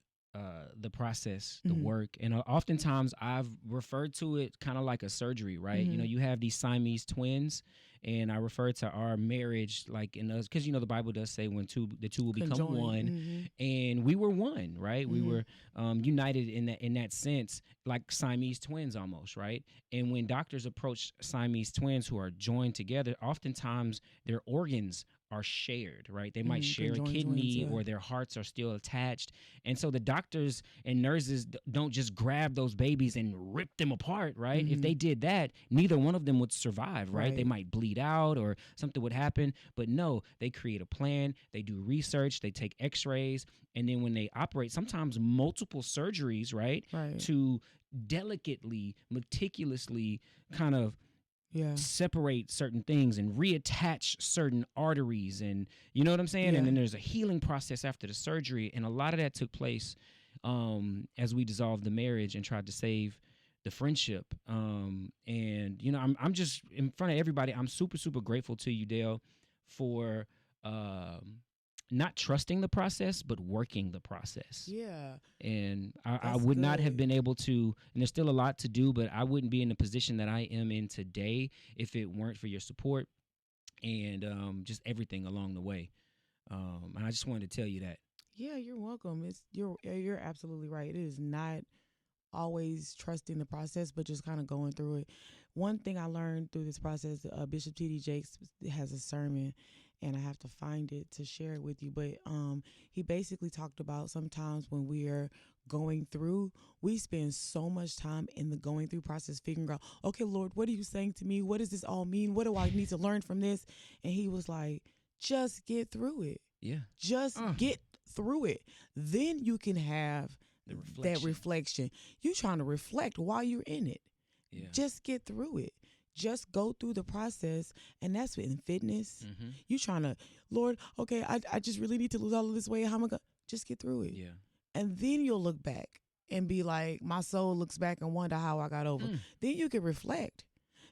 the process, the work, and oftentimes I've referred to it kind of like a surgery, right? You have these Siamese twins, and I refer to our marriage like in us, because the Bible does say when the two will become one, and we were one, right? We were united in that sense, like Siamese twins almost, right? And when doctors approach Siamese twins who are joined together, oftentimes their organs are shared, right? They might share a kidney, or their hearts are still attached. And so the doctors and nurses don't just grab those babies and rip them apart, right? If they did that, neither one of them would survive, right? They might bleed out or something would happen. But no, they create a plan, they do research, they take x-rays, and then when they operate, sometimes multiple surgeries, right? To delicately, meticulously kind of separate certain things and reattach certain arteries, and you know what I'm saying? And then there's a healing process after the surgery, and a lot of that took place as we dissolved the marriage and tried to save the friendship. And I'm just in front of everybody, I'm super, super grateful to you, Dale, for not trusting the process, but working the process. Yeah. And I would not have been able to, and there's still a lot to do, but I wouldn't be in the position that I am in today if it weren't for your support and just everything along the way. And I just wanted to tell you that. Yeah, you're welcome. You're absolutely right. It is not always trusting the process, but just kind of going through it. One thing I learned through this process, Bishop T.D. Jakes has a sermon, and I have to find it to share it with you. But he basically talked about sometimes when we are going through, we spend so much time in the going through process figuring out, okay, Lord, what are you saying to me? What does this all mean? What do I need to learn from this? And he was like, just get through it. Yeah. Just get through it. Then you can have that reflection. You're trying to reflect while you're in it. Yeah. Just get through it. Just go through the process. And that's in fitness. You trying to, Lord, okay, I just really need to lose all of this weight. How am I going to just get through it? Yeah. And then you'll look back and be like, my soul looks back and wonder how I got over. Then you can reflect.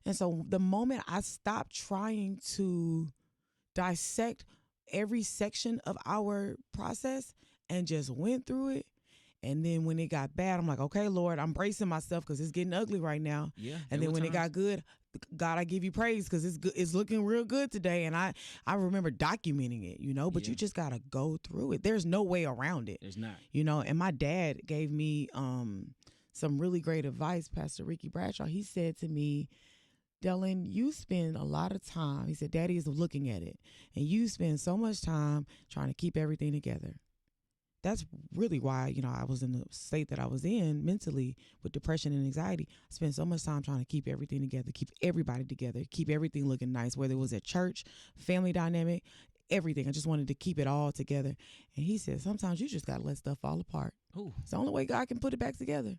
And so the moment I stopped trying to dissect every section of our process and just went through it, and then when it got bad, I'm like, okay, Lord, I'm bracing myself because it's getting ugly right now. Yeah. And then when it got good, God, I give you praise because it's good. It's looking real good today. And I remember documenting it, but you just got to go through it. There's no way around it. There's not. And my dad gave me some really great advice, Pastor Ricky Bradshaw. He said to me, DaleLynn, you spend a lot of time, he said, Daddy is looking at it, and you spend so much time trying to keep everything together. That's really why, I was in the state that I was in mentally with depression and anxiety. I spent so much time trying to keep everything together, keep everybody together, keep everything looking nice, whether it was at church, family dynamic, everything. I just wanted to keep it all together. And he said, sometimes you just got to let stuff fall apart. Ooh. It's the only way God can put it back together.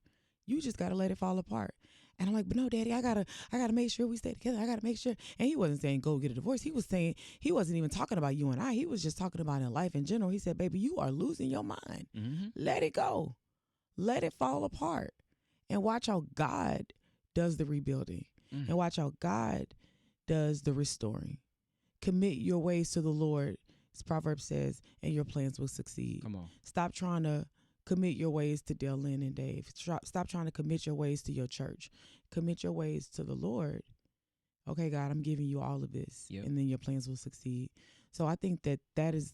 You just got to let it fall apart. And I'm like, but no, Daddy, I gotta make sure we stay together. I gotta make sure. And he wasn't saying go get a divorce. He was saying, he wasn't even talking about you and I. He was just talking about in life in general. He said, baby, you are losing your mind. Mm-hmm. Let it go. Let it fall apart. And watch how God does the rebuilding. Mm-hmm. And watch how God does the restoring. Commit your ways to the Lord, as Proverbs says, and your plans will succeed. Come on. Stop trying to commit your ways to DaleLynn and Dave. Stop trying to commit your ways to your church. Commit your ways to the Lord. Okay, God, I'm giving you all of this, and then your plans will succeed. So I think that is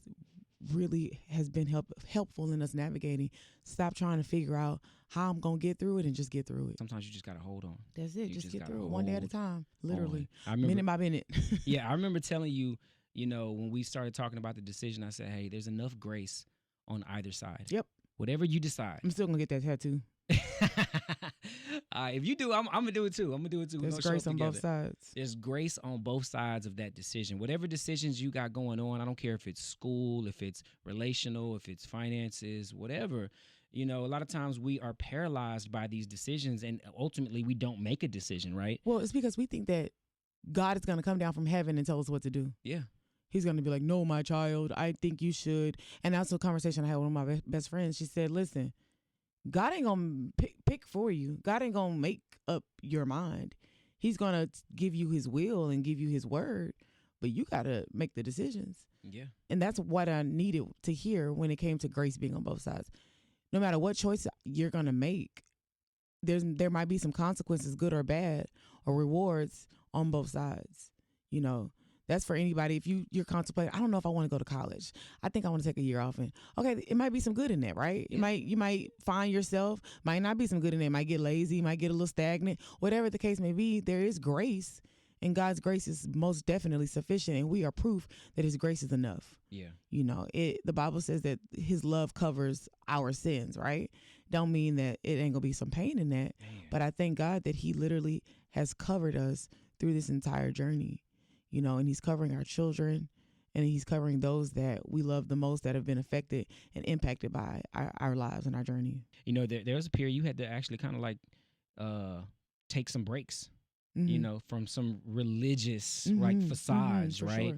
really has been helpful in us navigating. Stop trying to figure out how I'm going to get through it and just get through it. Sometimes you just got to hold on. That's it. Just get through it one day at a time, literally, minute by minute. Yeah, I remember telling you, when we started talking about the decision, I said, hey, there's enough grace on either side. Yep. Whatever you decide. I'm still going to get that tattoo. If you do, I'm going to do it too. There's grace on both sides. There's grace on both sides of that decision. Whatever decisions you got going on, I don't care if it's school, if it's relational, if it's finances, whatever. A lot of times we are paralyzed by these decisions, and ultimately we don't make a decision, right? Well, it's because we think that God is going to come down from heaven and tell us what to do. Yeah. He's going to be like, no, my child, I think you should. And that's a conversation I had with one of my best friends. She said, listen, God ain't going to pick for you. God ain't going to make up your mind. He's going to give you his will and give you his word, but you got to make the decisions. Yeah. And that's what I needed to hear when it came to grace being on both sides. No matter what choice you're going to make, there might be some consequences, good or bad, or rewards on both sides. That's for anybody. If you're contemplating, I don't know if I want to go to college. I think I want to take a year off. And okay, it might be some good in that, right? Yeah. You might find yourself, might not be some good in that. Might get lazy, might get a little stagnant. Whatever the case may be, there is grace, and God's grace is most definitely sufficient, and we are proof that his grace is enough. Yeah. The Bible says that his love covers our sins, right? Don't mean that it ain't gonna be some pain in that, but I thank God that he literally has covered us through this entire journey. And he's covering our children, and he's covering those that we love the most that have been affected and impacted by our lives and our journey. There was a period you had to actually kind of like take some breaks, from some religious facades, right?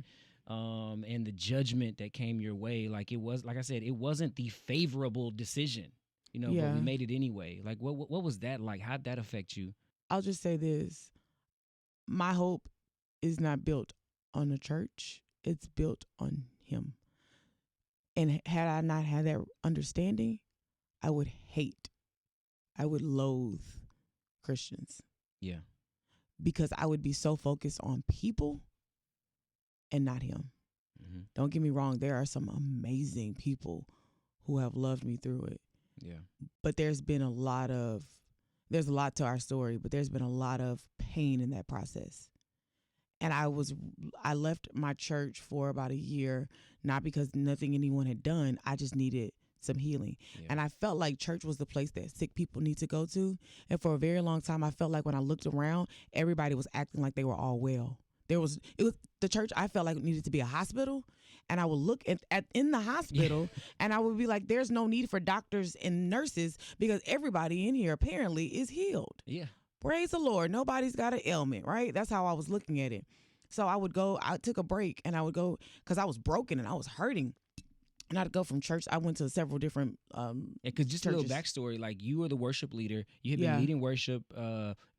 Sure. And the judgment that came your way, like I said, it wasn't the favorable decision, but we made it anyway. Like what was that like? How'd that affect you? I'll just say this. My hope is not built on a church. It's built on him. And had I not had that understanding, I would loathe Christians. Yeah. Because I would be so focused on people and not him. Mm-hmm. Don't get me wrong. There are some amazing people who have loved me through it. Yeah. But there's a lot to our story, but there's been a lot of pain in that process. And I left my church for about a year, not because nothing anyone had done. I just needed some healing. Yeah. And I felt like church was the place that sick people need to go to. And for a very long time, I felt like when I looked around, everybody was acting like they were all well. It was the church I felt like needed to be a hospital. And I would look in the hospital and I would be like, there's no need for doctors and nurses because everybody in here apparently is healed. Yeah. Praise the Lord. Nobody's got an ailment, right? That's how I was looking at it. So I took a break and I would go because I was broken and I was hurting. not to go from church. I went to several different Because just churches. a little backstory, like you were the worship leader. You had been leading worship,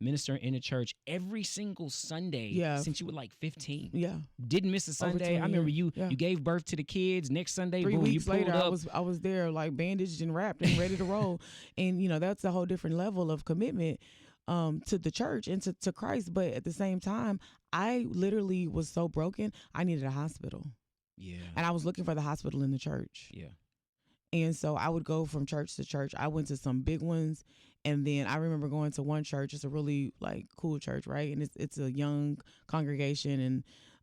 ministering in the church every single Sunday since you were like 15. Yeah. Didn't miss a Sunday. I remember you gave birth to the kids. Next Sunday, 3 boom, weeks you pulled later, up. I was there like bandaged and wrapped and ready to roll. And, you know, that's a whole different level of commitment to the church and to Christ. But at the same time, I literally was so broken, I needed a hospital. Yeah. And I was looking for the hospital in the church. Yeah. And so I would go from church to church. I went to some big ones. And then I remember going to one church. It's a really like cool church, right? And it's a young congregation.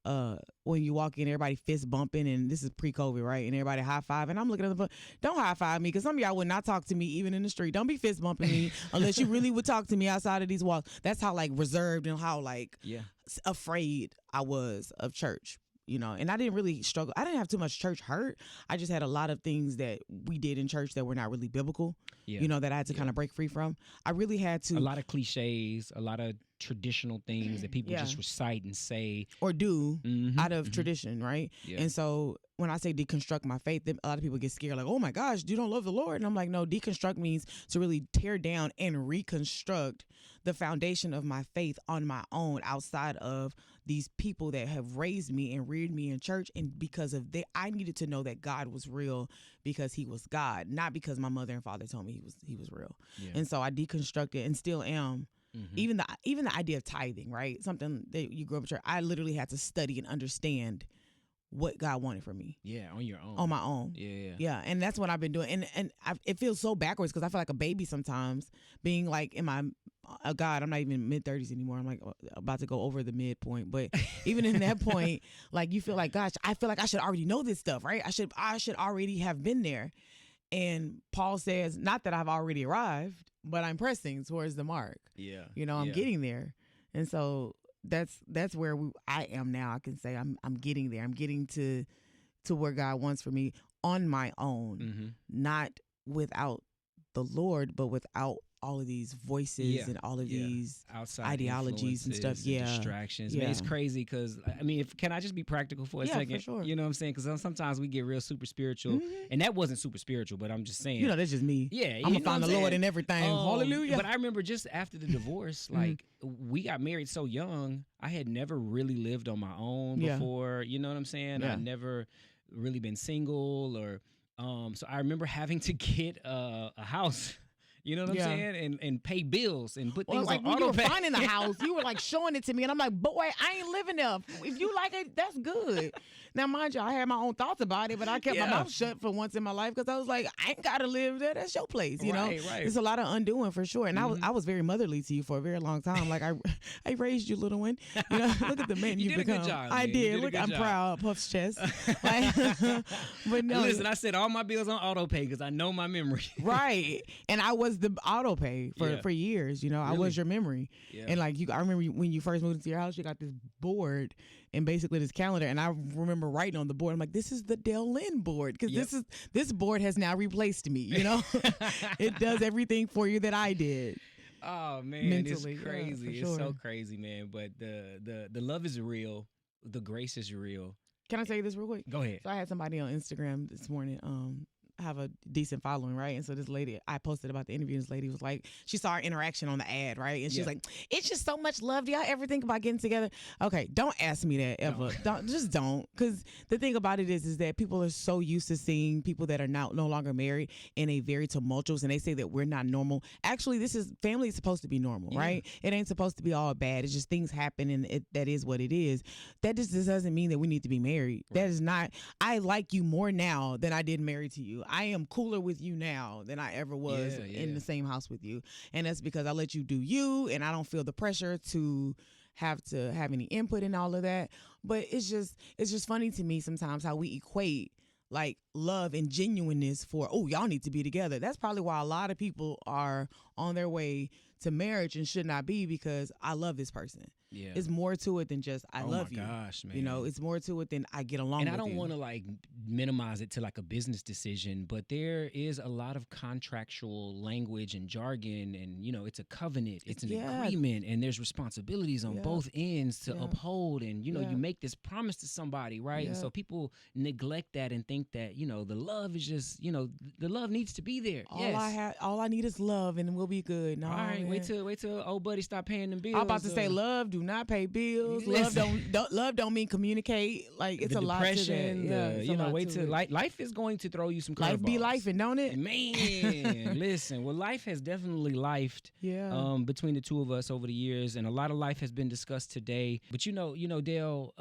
And when you walk in, everybody fist bumping. And this is pre-COVID, right? And everybody high five. And I'm looking at the phone. Don't high five me, because some of y'all would not talk to me even in the street. Don't be fist bumping me unless you really would talk to me outside of these walls. That's how like reserved and how like afraid I was of church. You know, and I didn't really struggle. I didn't have too much church hurt. I just had a lot of things that we did in church that were not really biblical, you know, that I had to kind of break free from. I really had to. A lot of cliches, a lot of traditional things that people just recite and say. Or do out of tradition, right? Yeah. And so when I say deconstruct my faith, then a lot of people get scared, like, oh my gosh, you don't love the Lord. And I'm like, no, deconstruct means to really tear down and reconstruct the foundation of my faith on my own, outside of these people that have raised me and reared me in church. And because of that, I needed to know that God was real because he was God, not because my mother and father told me he was real. Yeah. And so I deconstructed and still am. Even the idea of tithing, right? Something that you grew up in church. I literally had to study and understand what God wanted from me. Yeah, on your own. On my own. Yeah. And that's what I've been doing. And it feels so backwards because I feel like a baby sometimes, being like in my, God, I'm not even mid-30s anymore. I'm like about to go over the midpoint. But even in that point, like you feel like, gosh, I feel like I should already know this stuff, right? I should already have been there. And Paul says, not that I've already arrived, but I'm pressing towards the mark. Yeah. You know, I'm getting there. And so that's where I am now. I can say I'm getting there. I'm getting to where God wants for me on my own, not without the Lord, but without all of these voices and all of these outside ideologies and stuff. And distractions. Man, it's crazy because, I mean, can I just be practical for a second? For sure. You know what I'm saying? Because sometimes we get real super spiritual, and that wasn't super spiritual, but I'm just saying. You know, that's just me. Yeah. I'm going to find the Lord in everything. Hallelujah. But I remember just after the divorce, like, we got married so young, I had never really lived on my own before. You know what I'm saying? I'd never really been single or, so I remember having to get a house. You know what I'm saying? And pay bills and put things like on when auto you were pay. finding the house, you were like showing it to me, and I'm like, boy, I ain't living there. If you like it, that's good. Now, mind you, I had my own thoughts about it, but I kept my mouth shut for once in my life because I was like, I ain't got to live there. That's your place, you know? Right. It's a lot of undoing for sure. And I was very motherly to you for a very long time. Like, I raised you, little one. You know, look at the man you've become. Did a good job, I did. Look, I'm proud. Puff's chest. Like, but no. Listen, I said all my bills on auto pay because I know my memory. Right. And I was the auto pay for years, you know. Really? I was your memory. And like I remember when you first moved into your house, you got this board and basically this calendar, and I remember writing on the board, I'm like, this is the DaleLynn board, because this board has now replaced me, you know. It does everything for you that I did. Oh man, mentally, it's crazy. It's so crazy, man. But the love is real, the grace is real. Can I say this real quick? Go ahead. So I had somebody on Instagram this morning, have a decent following, right? And so this lady, I posted about the interview, this lady was like, she saw our interaction on the ad, right? And she's like, it's just so much love. Do y'all ever think about getting together? Okay, don't ask me that ever. No. Don't. Because the thing about it is that people are so used to seeing people that are no longer married in a very tumultuous, and they say that we're not normal. Actually, family is supposed to be normal, right? It ain't supposed to be all bad. It's just things happen, and that is what it is. That just doesn't mean that we need to be married. Right. That is not, I like you more now than I did married to you. I am cooler with you now than I ever was in the same house with you. And that's because I let you do you, and I don't feel the pressure to have any input in all of that. But it's just funny to me sometimes how we equate like love and genuineness for, oh, y'all need to be together. That's probably why a lot of people are on their way to marriage and should not be, because I love this person. Yeah. It's more to it than just I love you. Oh my gosh, man. You know, it's more to it than I get along with you. And I don't want to like minimize it to like a business decision, but there is a lot of contractual language and jargon, and you know, it's a covenant, it's an agreement, and there's responsibilities on both ends to uphold, and you know, you make this promise to somebody, right? And so people neglect that and think that, you the love is just, the love needs to be there. All I need is love, and we'll be good. No, all right, man. wait till old buddy stop paying them bills. I'm about to say, love do not pay bills. Love don't mean communicate. Like, it's the a lot to that. Yeah, wait till life is going to throw you some curveballs. Life be lifing, don't it? Man, listen. Well, life has definitely lifed. Yeah. Between the two of us over the years, and a lot of life has been discussed today. But Dale,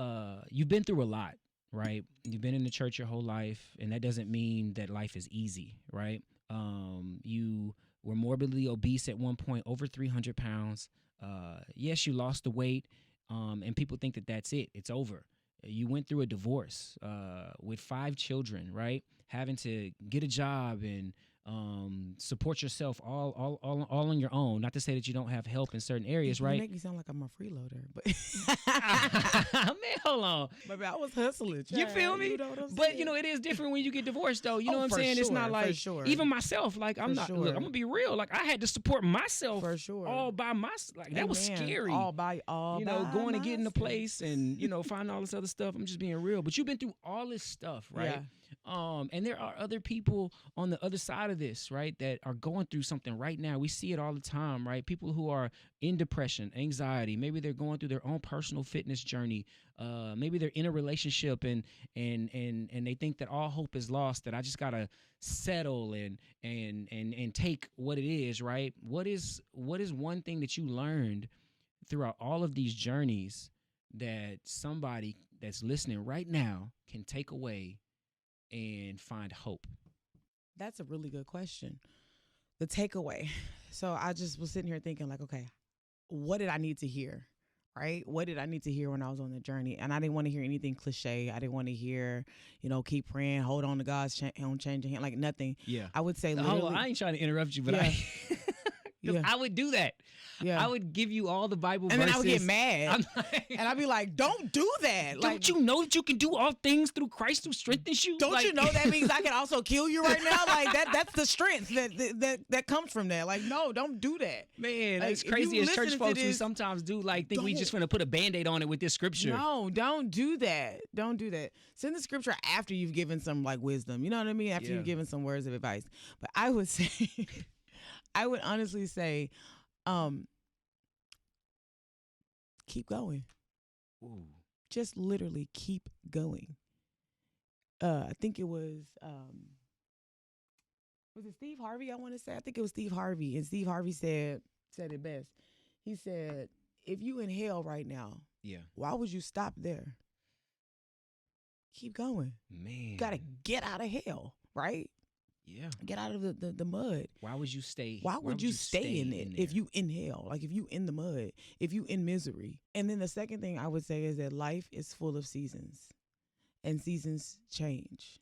you've been through a lot, right? You've been in the church your whole life, and that doesn't mean that life is easy, right? You were morbidly obese at one point, over 300 pounds. Yes, you lost the weight, and people think that that's it. It's over. You went through a divorce with 5 children, right? Having to get a job and support yourself all on your own. Not to say that you don't have help in certain areas, right? You make me sound like I'm a freeloader, but man, hold on. Baby, I was hustling. You feel me? You know what I'm but saying? it is different when you get divorced, though. You know what I'm for saying? It's not sure, like for sure. even myself. Like I'm For not. sure. Look, I'm gonna be real. Like I had to support myself For sure. all by myself. Like that was Amen. scary. All by going to get in a myself. place and finding all this other stuff. I'm just being real. But you've been through all this stuff, right? Yeah. And there are other people on the other side of this, right, that are going through something right now. We see it all the time, right? People who are in depression, anxiety, maybe they're going through their own personal fitness journey. Maybe they're in a relationship and they think that all hope is lost, that I just gotta settle and take what it is, right? What is one thing that you learned throughout all of these journeys that somebody that's listening right now can take away and find hope? That's a really good question. The takeaway. So I just was sitting here thinking like, okay, what did I need to hear? Right? What did I need to hear when I was on the journey? And I didn't want to hear anything cliche. I didn't want to hear, keep praying, hold on to God's unchanging hand, like nothing. Yeah. I would say Hold literally. on, I ain't trying to interrupt you, but Yeah. Yeah. I would do that. Yeah. I would give you all the Bible And verses. then I would get mad. Like, And I'd be like, don't do that. don't you know that you can do all things through Christ who strengthens you? Don't Like, you know that means I can also kill you right now? Like that's the strength that comes from that. Like, no, don't do that. Man, Like, it's if crazy you as church listen to folks, we this, sometimes do think we don't. just gonna put a Band-Aid on it with this scripture. No, don't do that. Don't do that. Send the scripture after you've given some like wisdom. You know what I mean? After Yeah. you've given some words of advice. But I would say, I would honestly say, keep going. Ooh. Just literally keep going. I think it was it Steve Harvey? I want to say. I think it was Steve Harvey, and Steve Harvey said it best. He said, "If you in hell right now, Yeah. why would you stop there? Keep going. Man. You gotta get out of hell, right? Yeah. Get out of the mud. Why would you stay? Why would you stay in it if there? you in hell? Like if you in the mud, if you in misery. And then the second thing I would say is that life is full of seasons, and seasons change.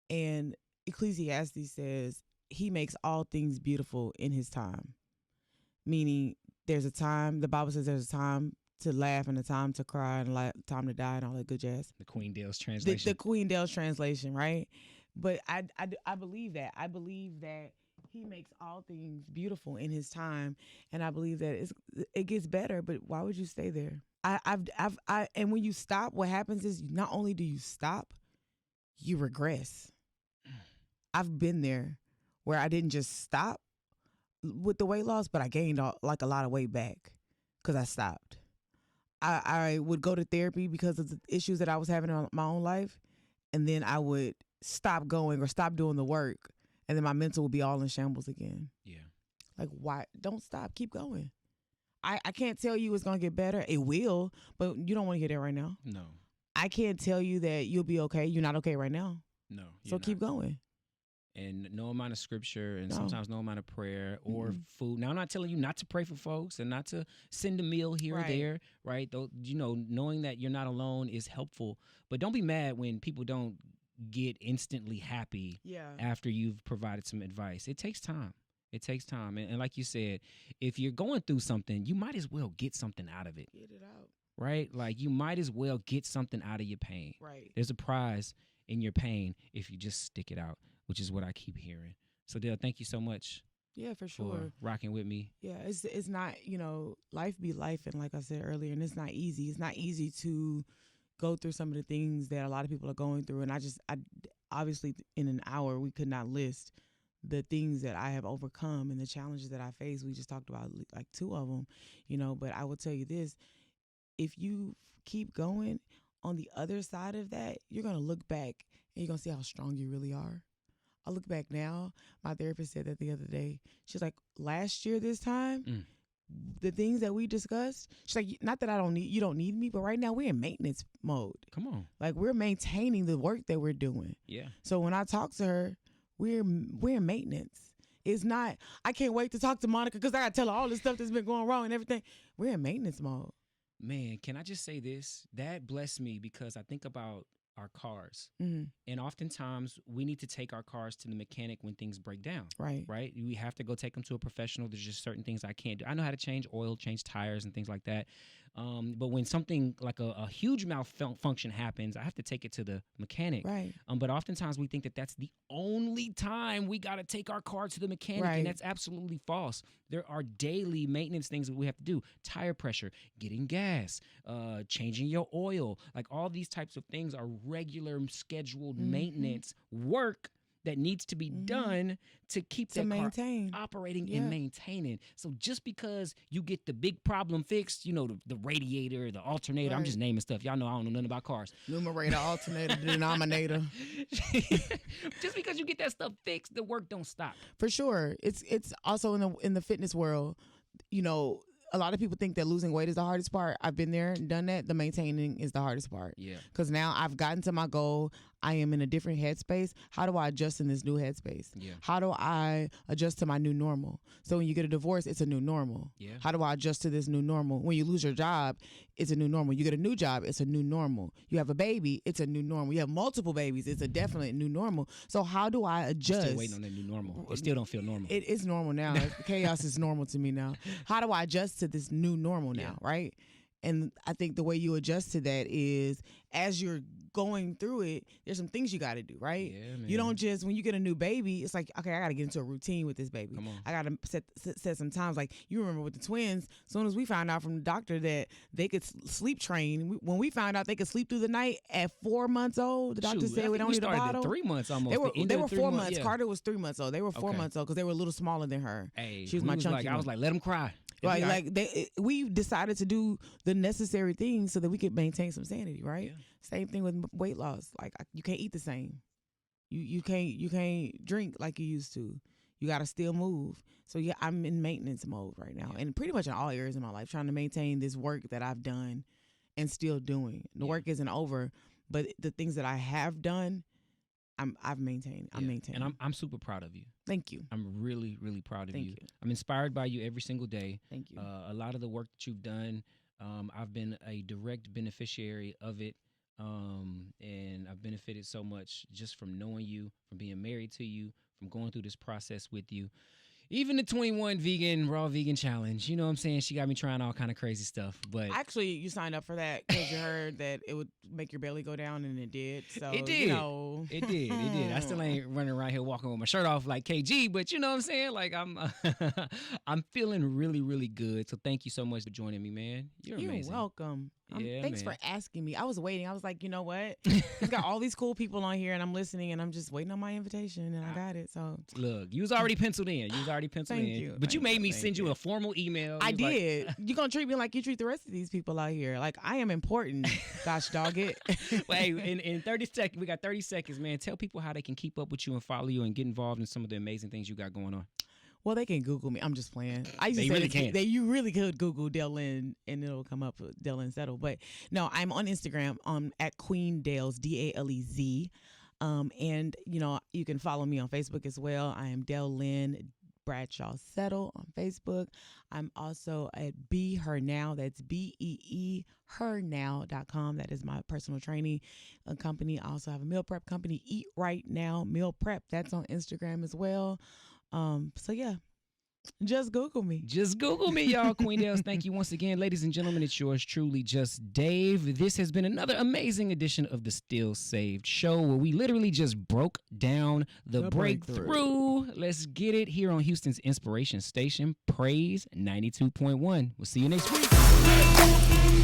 And Ecclesiastes says he makes all things beautiful in his time. Meaning there's a time, the Bible says there's a time to laugh and a time to cry and a time to die and all that good jazz. The Queen Dale's translation. The Queen Dale's translation, right? But I believe that. I believe that he makes all things beautiful in his time, and I believe that it gets better. But why would you stay there? And when you stop, what happens is not only do you stop, you regress. I've been there where I didn't just stop with the weight loss, but I gained like a lot of weight back because I stopped. I would go to therapy because of the issues that I was having in my own life, and then I would stop going or stop doing the work, and then my mental will be all in shambles again. Yeah. Like, why? Don't stop. Keep going. I can't tell you it's going to get better. It will, but you don't want to hear that right now. No. I can't tell you that you'll be okay. You're not okay right now. No. So keep going. And no amount of scripture and No. sometimes no amount of prayer or food. Now, I'm not telling you not to pray for folks and not to send a meal here or Right. there, right? Though, knowing that you're not alone is helpful. But don't be mad when people don't get instantly happy Yeah. after you've provided some advice. It takes time. It takes time. And like you said, if you're going through something, you might as well get something out of it, Get it out. right? Like you might as well get something out of your pain. Right. There's a prize in your pain if you just stick it out, which is what I keep hearing. So Dale, thank you so much Yeah, for for sure. rocking with me. Yeah, it's not, life be life, and like I said earlier, and it's not easy. It's not easy to go through some of the things that a lot of people are going through, and obviously in an hour we could not list the things that I have overcome and the challenges that I face. We just talked about like 2 of them, but I will tell you this, if you keep going on the other side of that, you're going to look back and you're going to see how strong you really are. I look back now, my therapist said that the other day. She's like, last year this time, the things that we discussed, she's like, not that you don't need me, but right now we're in maintenance mode. Come on. Like, we're maintaining the work that we're doing. Yeah. So when I talk to her, we're in maintenance. It's not, I can't wait to talk to Monica because I got to tell her all the stuff that's been going wrong and everything. We're in maintenance mode. Man, can I just say this? That blessed me because I think about our cars. Mm-hmm. And oftentimes we need to take our cars to the mechanic when things break down. Right. We have to go take them to a professional. There's just certain things I can't do. I know how to change oil, change tires and things like that. But when something like a huge malfunction happens, I have to take it to the mechanic. Right. But oftentimes we think that that's the only time we got to take our car to the mechanic. Right. And that's absolutely false. There are daily maintenance things that we have to do. Tire pressure, getting gas, changing your oil. Like all these types of things are regular scheduled maintenance work that needs to be done to keep that maintain. car operating and maintaining. So just because you get the big problem fixed, the radiator, the alternator, I'm just naming stuff. Y'all know I don't know nothing about cars. Numerator, alternator, denominator. Just because you get that stuff fixed, the work don't stop. For sure. It's also in the fitness world, a lot of people think that losing weight is the hardest part. I've been there and done that. The maintaining is the hardest part. Yeah. Because now I've gotten to my goal. I am in a different headspace. How do I adjust in this new headspace? Yeah. How do I adjust to my new normal? So when you get a divorce, it's a new normal. Yeah. How do I adjust to this new normal? When you lose your job, it's a new normal. You get a new job, it's a new normal. You have a baby, it's a new normal. You have multiple babies, it's a definite new normal. So how do I adjust? I'm still waiting on that new normal. It still don't feel normal. It is normal now. Chaos is normal to me now. How do I adjust to this new normal now, right? And I think the way you adjust to that is as you're going through it, there's some things you got to do, right? Yeah, man. You don't just, when you get a new baby, it's like, okay, I got to get into a routine with this baby. Come on. I got to set some times. Like you remember with the twins, as soon as we found out from the doctor that they could sleep train, when we found out they could sleep through the night at 4 months old, the doctor said we don't need a bottle. 3 months almost. They were 4 months. Yeah. Carter was 3 months old. They were 4 months old because they were a little smaller than her. Hey, she was my chunky. I was like, let them cry. Right, we decided to do the necessary things so that we could maintain some sanity, right? Yeah. Same thing with weight loss. Like you can't eat the same. You can't drink like you used to. You got to still move. So yeah, I'm in maintenance mode right now, and pretty much in all areas of my life, trying to maintain this work that I've done and still doing. The work isn't over, but the things that I have done, I've maintained. I'm maintaining. And I'm super proud of you. Thank you. I'm really, really proud of Thank you. you. I'm inspired by you every single day. Thank you. A lot of the work that you've done, I've been a direct beneficiary of it. And I've benefited so much just from knowing you, from being married to you, from going through this process with you. Even the 21 raw vegan challenge, you know what I'm saying? She got me trying all kind of crazy stuff. But actually, you signed up for that because you heard that it would make your belly go down, and it did. So it did. It did. I still ain't running around here walking with my shirt off like KG, but you know what I'm saying? Like I'm feeling really, really good. So thank you so much for joining me, man. You're amazing. You're welcome. Thanks man. for asking me. I was waiting. I was like, you know what? He's got all these cool people on here, and I'm listening, and I'm just waiting on my invitation, and I got it. So look, you was already penciled in. Thank you. But you made me send you a formal email. I did. You're going to treat me like you treat the rest of these people out here. Like, I am important. Gosh, dog it. Wait, in 30 seconds, we got 30 seconds, man. Tell people how they can keep up with you and follow you and get involved in some of the amazing things you got going on. Well, they can Google me. I'm just playing. I used to They say really can. You really could Google DaleLynn and it'll come up with DaleLynn Settle. But no, I'm on Instagram at Queen Dales, DALEZ. And, you can follow me on Facebook as well. I am DaleLynn Bradshaw Settle on Facebook. I'm also at Be Her Now. That's BEE hernow.com. That is my personal training company. I also have a meal prep company, Eat Right Now Meal Prep. That's on Instagram as well. So yeah, just Google me. Just Google me, y'all. Queen Dales, thank you once again. Ladies and gentlemen, it's yours truly, Just Dave. This has been another amazing edition of the Still Saved Show, where we literally just broke down the breakthrough. Let's get it here on Houston's Inspiration Station, Praise 92.1. We'll see you next week.